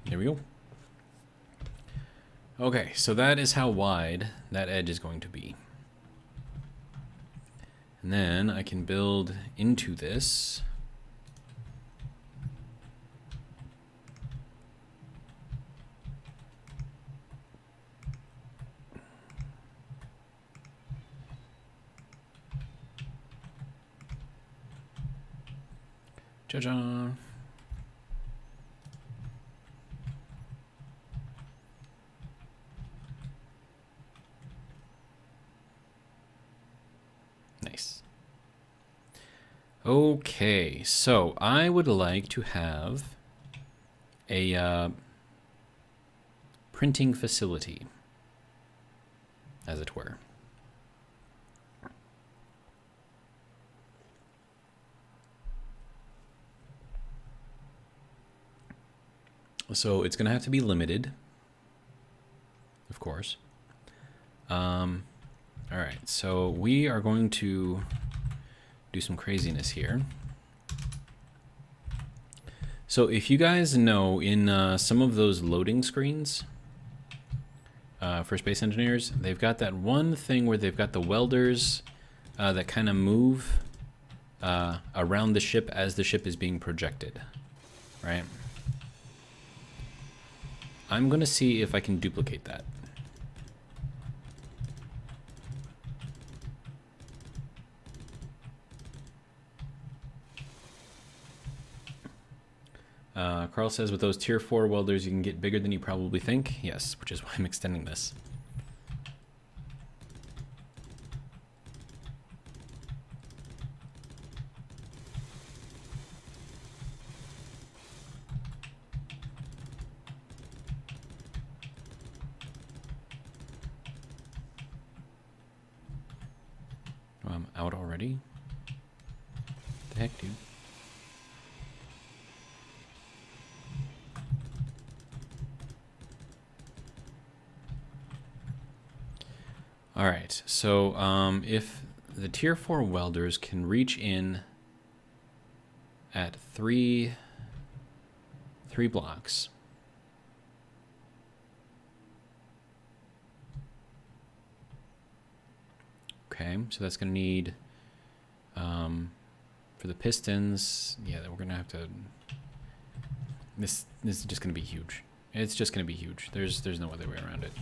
Speaker 1: There we go. Okay, so that is how wide that edge is going to be. And then I can build into this. Ja-ja. Nice. Okay, so I would like to have a printing facility, as it were. So it's going to have to be limited, of course. All right, so we are going to do some craziness here. So if you guys know, in some of those loading screens for space engineers, they've got that one thing where they've got the welders that kind of move around the ship as the ship is being projected, right? I'm going to see if I can duplicate that. Carl says with those tier 4 welders you can get bigger than you probably think. Yes, which is why I'm extending this. Oh, I'm out already? What the heck, dude? All right, so if the tier 4 welders can reach in at three blocks, okay, so that's going to need, for the pistons, yeah, we're gonna have to. This is just gonna be huge. It's just gonna be huge. There's no other way around it.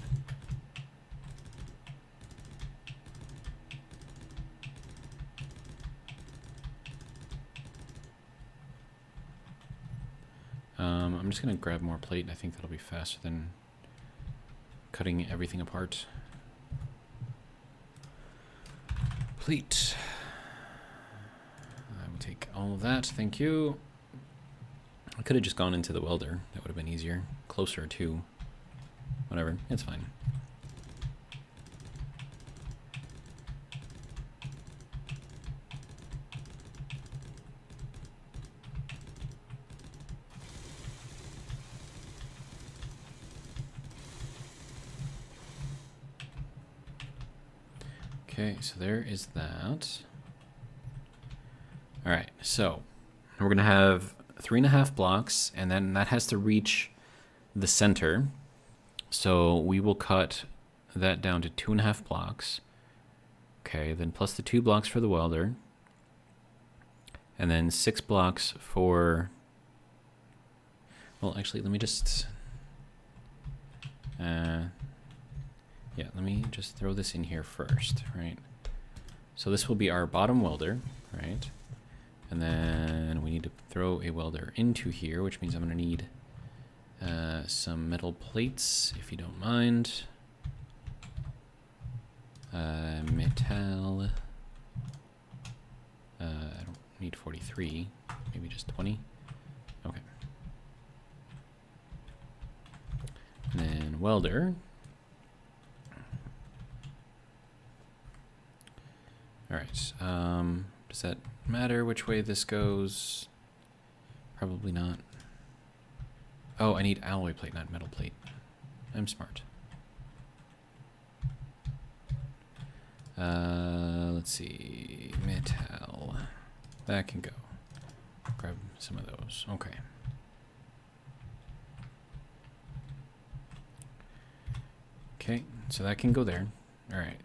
Speaker 1: I'm just gonna grab more plate. I think that'll be faster than cutting everything apart. Plate. I will take all of that. Thank you. I could have just gone into the welder. That would have been easier. Closer to. Whatever. It's fine. Okay, so there is that. All right, so we're gonna have 3.5 blocks, and then that has to reach the center. So we will cut that down to 2.5 blocks. Okay, then plus the 2 blocks for the welder, and then 6 blocks for. Well, actually, let me just. Yeah, let me just throw this in here first, right? So this will be our bottom welder, right? And then we need to throw a welder into here, which means I'm going to need some metal plates, if you don't mind. Metal. I don't need 43, maybe just 20. Okay. And then welder. All right. Does that matter which way this goes? Probably not. Oh, I need alloy plate, not metal plate. I'm smart. Let's see. Metal. That can go. Grab some of those. Okay. Okay, so that can go there. All right.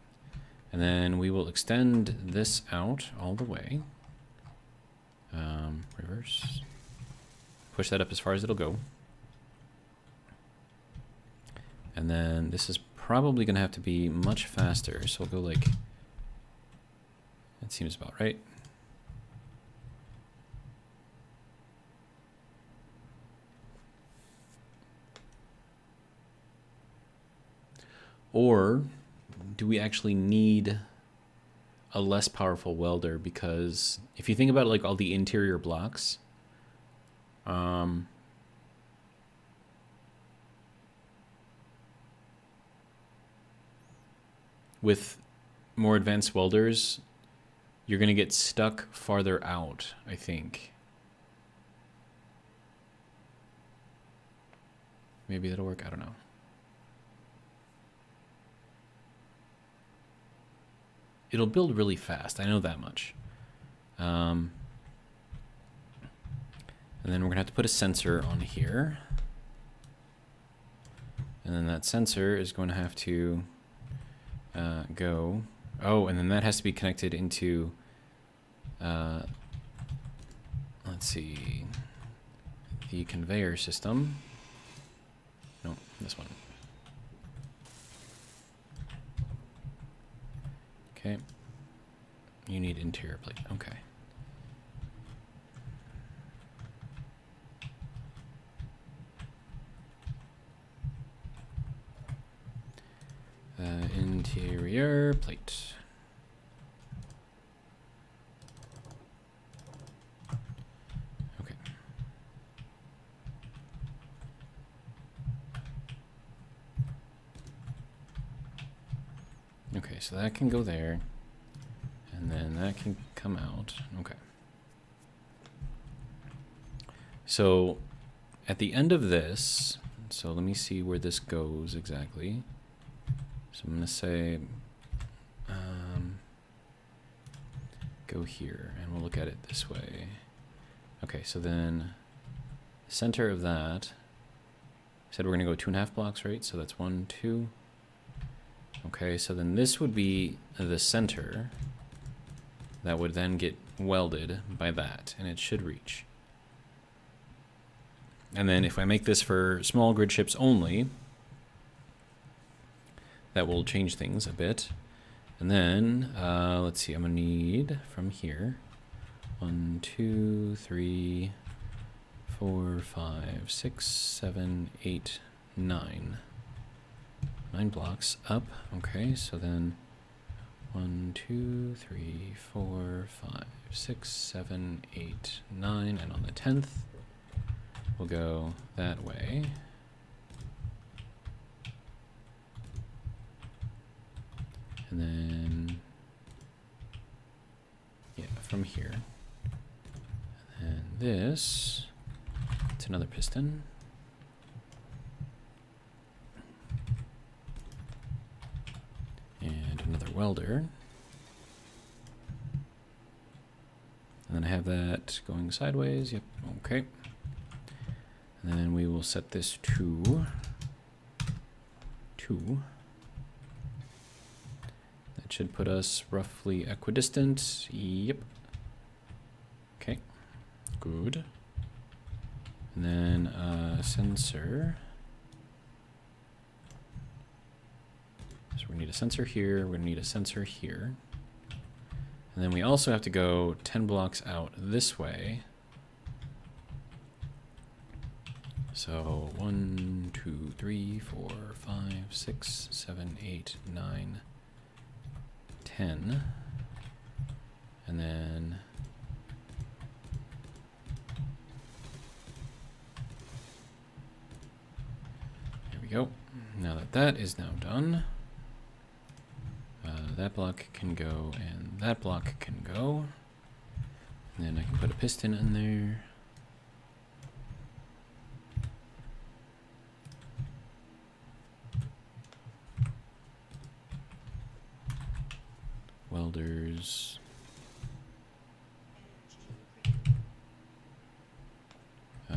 Speaker 1: And then we will extend this out all the way. Reverse. Push that up as far as it'll go. And then this is probably going to have to be much faster. So we'll go like, that seems about right. Or do we actually need a less powerful welder? Because if you think about like all the interior blocks, with more advanced welders, you're going to get stuck farther out, I think. Maybe that'll work. I don't know. It'll build really fast. I know that much. And then we're going to have to put a sensor on here. And then that sensor is going to have to go. Oh, and then that has to be connected into, let's see, the conveyor system. No, this one. Okay. You need interior plate. Okay. Interior plate. Okay. Okay, so that can go there. And then that can come out. Okay. So at the end of this, so let me see where this goes exactly. So I'm going to say, go here, and we'll look at it this way. Okay, so then the center of that, said we're going to go 2.5 blocks, right? So that's 1, 2. Okay, so then this would be the center. That would then get welded by that, and it should reach. And then if I make this for small grid ships only, that will change things a bit. And then, let's see, I'm going to need from here 1, 2, 3, 4, 5, 6, 7, 8, 9. 9 blocks up. Okay, so then 1, 2, 3, 4, 5, 6, 7, 8, 9, and on the 10th, we'll go that way. And then, yeah, from here. And this, it's another piston. And another welder. And then I have that going sideways. Yep, okay. And then we will set this to 2. That should put us roughly equidistant. Yep. Okay, good. And then sensor. So we need a sensor here, we're gonna need a sensor here. And then we also have to go 10 blocks out this way. So 1, 2, 3, 4, 5, 6, 7, 8, 9, 10. And then there we go. Now that that is now done, that block can go and that block can go. And then I can put a piston in there. Welders. I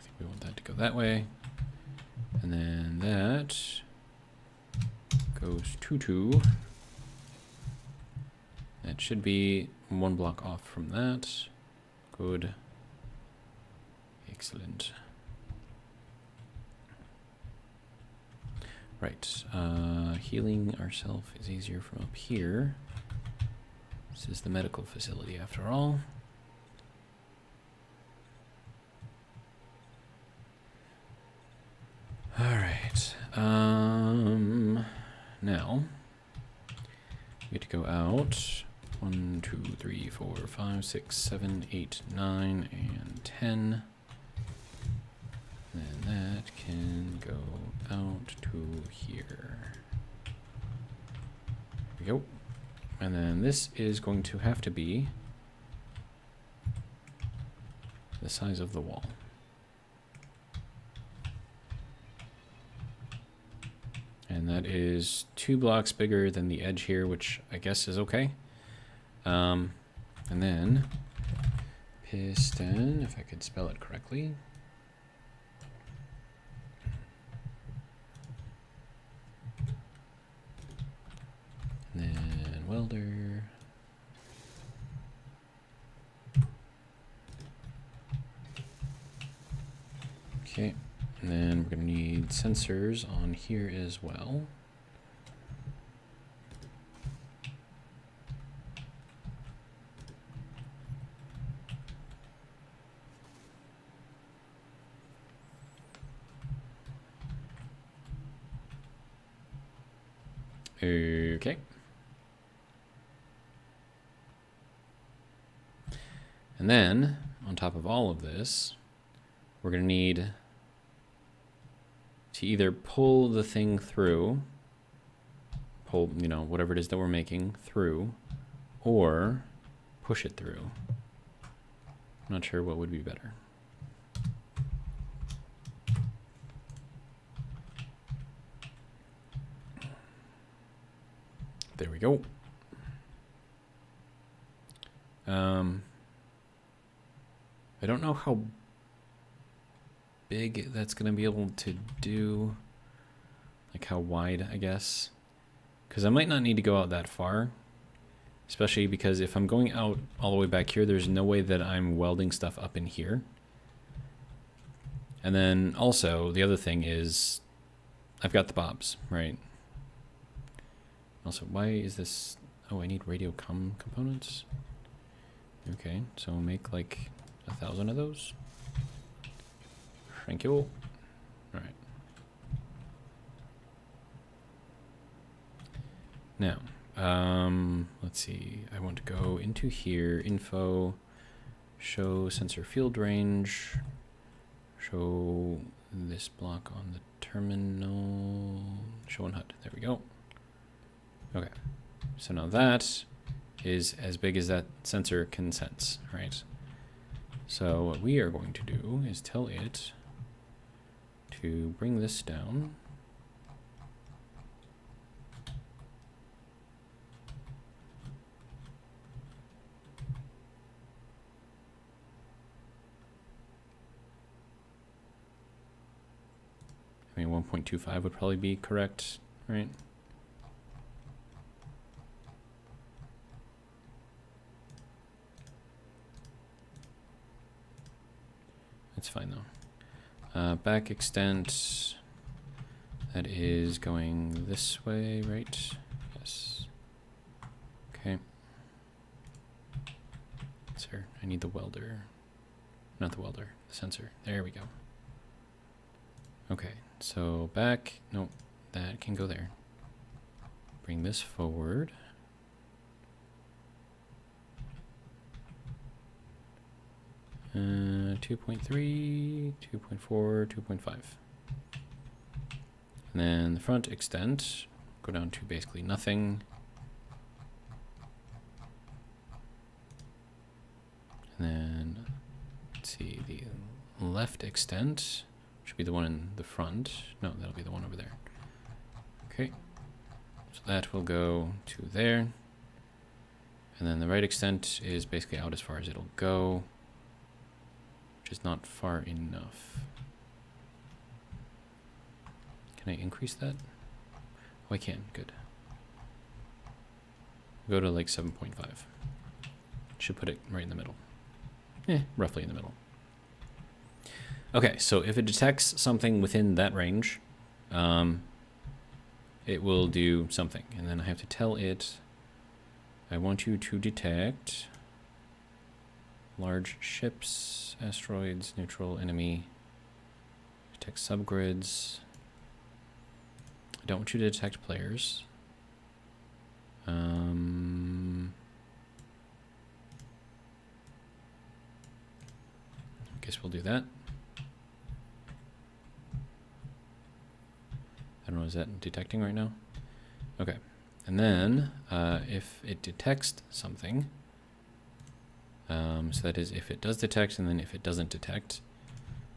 Speaker 1: think we want that to go that way. And then that goes to 2. That should be 1 block off from that. Good. Excellent. Right. Healing ourselves is easier from up here. This is the medical facility after all. All right. Now we get to go out 1, 2, 3, 4, 5, 6, 7, 8, 9, and 10. And then that can go out to here. There we go. And then this is going to have to be the size of the wall. And that is 2 blocks bigger than the edge here, which I guess is okay. And then piston, if I could spell it correctly. And then welder. Okay, and then we're going to need sensors on here as well. Okay. And then, on top of all of this, we're going to need to either pull the thing through, pull, you know, whatever it is that we're making through, or push it through. I'm not sure what would be better. There we go. I don't know how big that's going to be able to do, like how wide, I guess, because I might not need to go out that far. Especially because if I'm going out all the way back here, there's no way that I'm welding stuff up in here. And then also, the other thing is, I've got the bobs, right? Also, why is this... Oh, I need radio components? Okay, so make like 1,000 of those. Thank you. Alright. Now, let's see. I want to go into here, info, show sensor field range, show this block on the terminal, show on HUD. There we go. Okay. So now that is as big as that sensor can sense, right? So what we are going to do is tell it to bring this down. I mean, 1.25 would probably be correct, right? That's fine though. Back extent, that is going this way, right? Yes. Okay. Sir, I need the welder. Not the welder, the sensor. There we go. Okay, so back, nope, that can go there. Bring this forward. Uh, 2.3, 2.4, 2.5. And then the front extent, go down to basically nothing. And then, let's see, the left extent should be the one in the front. No, that'll be the one over there. Okay, so that will go to there. And then the right extent is basically out as far as it'll go, which is not far enough. Can I increase that? Oh, I can. Good. Go to like 7.5. Should put it right in the middle. Roughly in the middle. Okay, so if it detects something within that range, it will do something. And then I have to tell it, I want you to detect large ships, asteroids, neutral enemy, detect subgrids. I don't want you to detect players. I guess we'll do that. I don't know, is that detecting right now? Okay, and then if it detects something, so that is if it does detect and then if it doesn't detect.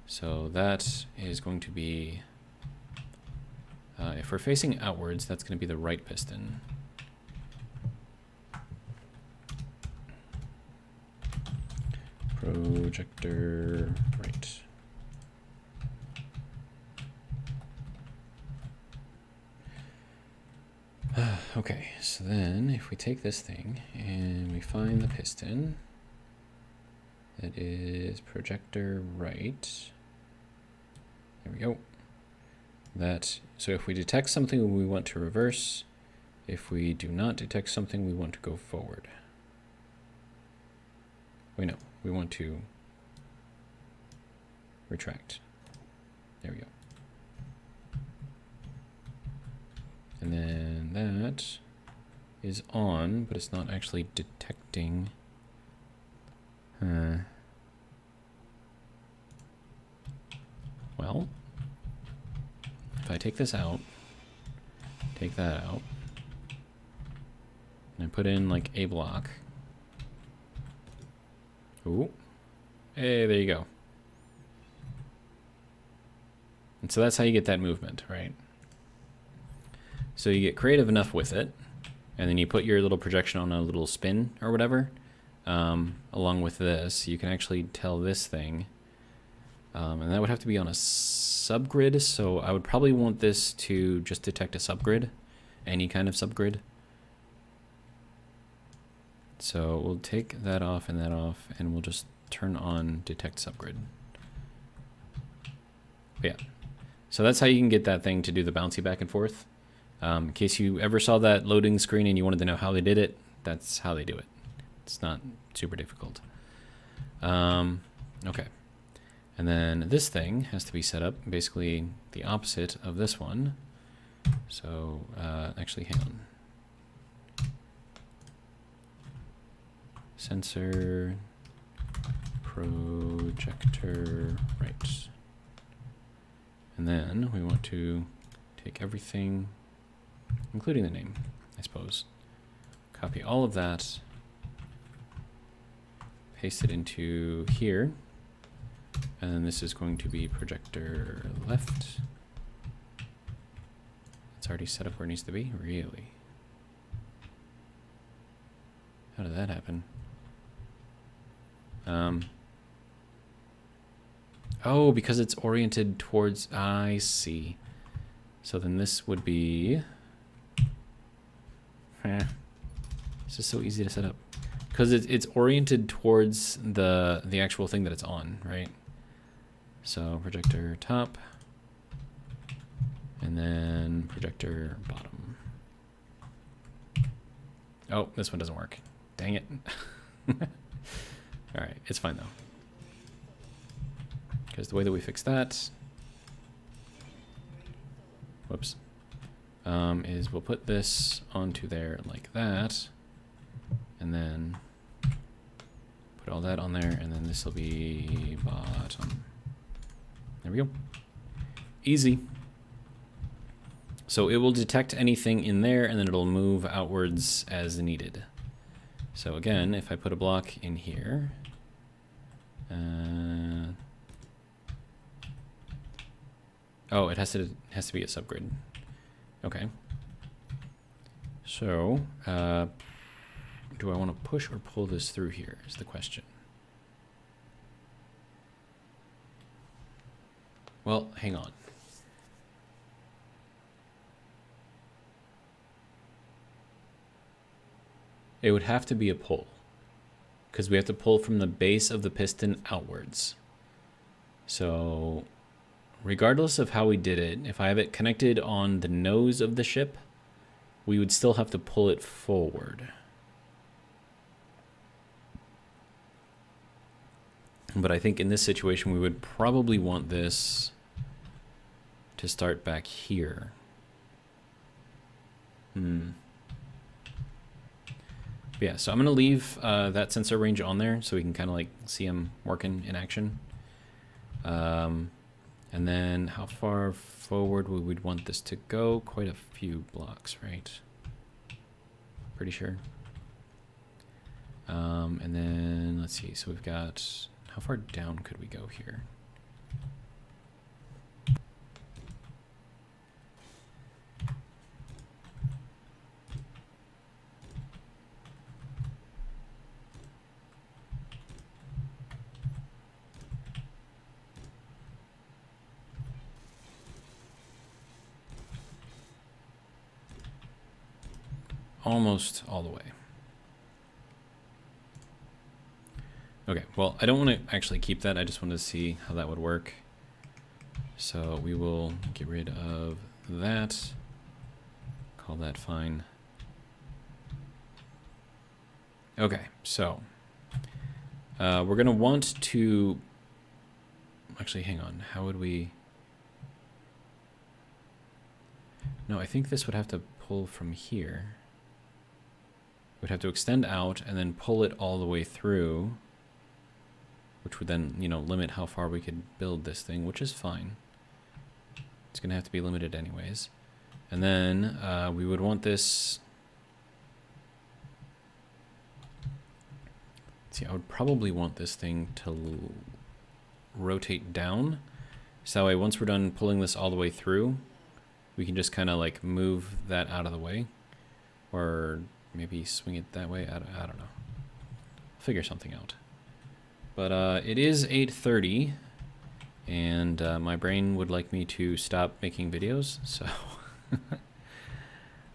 Speaker 1: So that is going to be, if we're facing outwards, that's going to be the right piston. Projector right. Okay, so then if we take this thing and we find the piston, that is projector right. There we go. That, so if we detect something we want to reverse, if we do not detect something we want to go forward. Wait, no, we want to retract. There we go. And then that is on, but it's not actually detecting. Well, if I take this out, take that out, and I put in like a block. Ooh. Hey, there you go. And so that's how you get that movement, right? So you get creative enough with it, and then you put your little projection on a little spin or whatever. Along with this, you can actually tell this thing, and that would have to be on a subgrid, so I would probably want this to just detect a subgrid, any kind of subgrid. So we'll take that off, and we'll just turn on detect subgrid. But yeah, so that's how you can get that thing to do the bouncy back and forth. In case you ever saw that loading screen and you wanted to know how they did it, that's how they do it. It's not super difficult. Okay. And then this thing has to be set up basically the opposite of this one. So actually, hang on. Sensor, projector, right. And then we want to take everything, including the name, I suppose. Copy all of that, paste it into here, and then this is going to be projector left. It's already set up where it needs to be? Really? How did that happen? Oh, because it's oriented towards, I see. So then this would be, this is so easy to set up. Because it's oriented towards the actual thing that it's on, right? So projector top, and then projector bottom. Oh, this one doesn't work. Dang it. All right, it's fine though. Because the way that we fix that, whoops, is we'll put this onto there like that, and then put all that on there, and then this will be bottom. There we go. Easy. So it will detect anything in there, and then it'll move outwards as needed. So again, if I put a block in here, oh, it has to be a subgrid. Okay. So, do I want to push or pull this through here is the question. Well, hang on. It would have to be a pull, because we have to pull from the base of the piston outwards. So regardless of how we did it, if I have it connected on the nose of the ship, we would still have to pull it forward. But I think in this situation, we would probably want this to start back here. Yeah, so I'm gonna leave that sensor range on there so we can kind of like see them working in action. And then how far forward we would want this to go? Quite a few blocks, right? Pretty sure. And then let's see, so we've got, how far down could we go here? Almost all the way. Okay, well, I don't want to actually keep that. I just wanted to see how that would work. So we will get rid of that. Call that fine. Okay, so we're going to want to... Actually, hang on. How would we... No, I think this would have to pull from here. We'd have to extend out and then pull it all the way through, which would then, you know, limit how far we could build this thing, which is fine. It's going to have to be limited anyways. And then we would want this... See, I would probably want this thing to rotate down. So that way, once we're done pulling this all the way through, we can just kind of like move that out of the way. Or maybe swing it that way. I don't know. Figure something out. But it is 8:30, and my brain would like me to stop making videos, so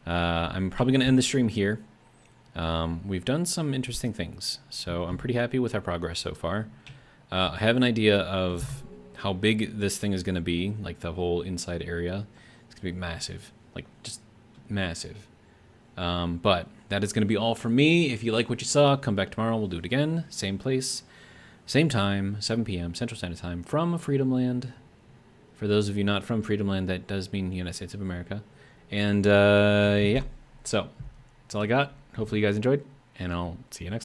Speaker 1: I'm probably going to end the stream here. we've done some interesting things. So I'm pretty happy with our progress so far. I have an idea of how big this thing is going to be, like the whole inside area. It's going to be massive, like just massive. But that is going to be all from me. If you like what you saw, come back tomorrow. We'll do it again. Same place, same time, 7 p.m. Central Standard Time from Freedom Land. For those of you not from Freedom Land, that does mean United States of America. And yeah, so that's all I got. Hopefully you guys enjoyed, and I'll see you next time.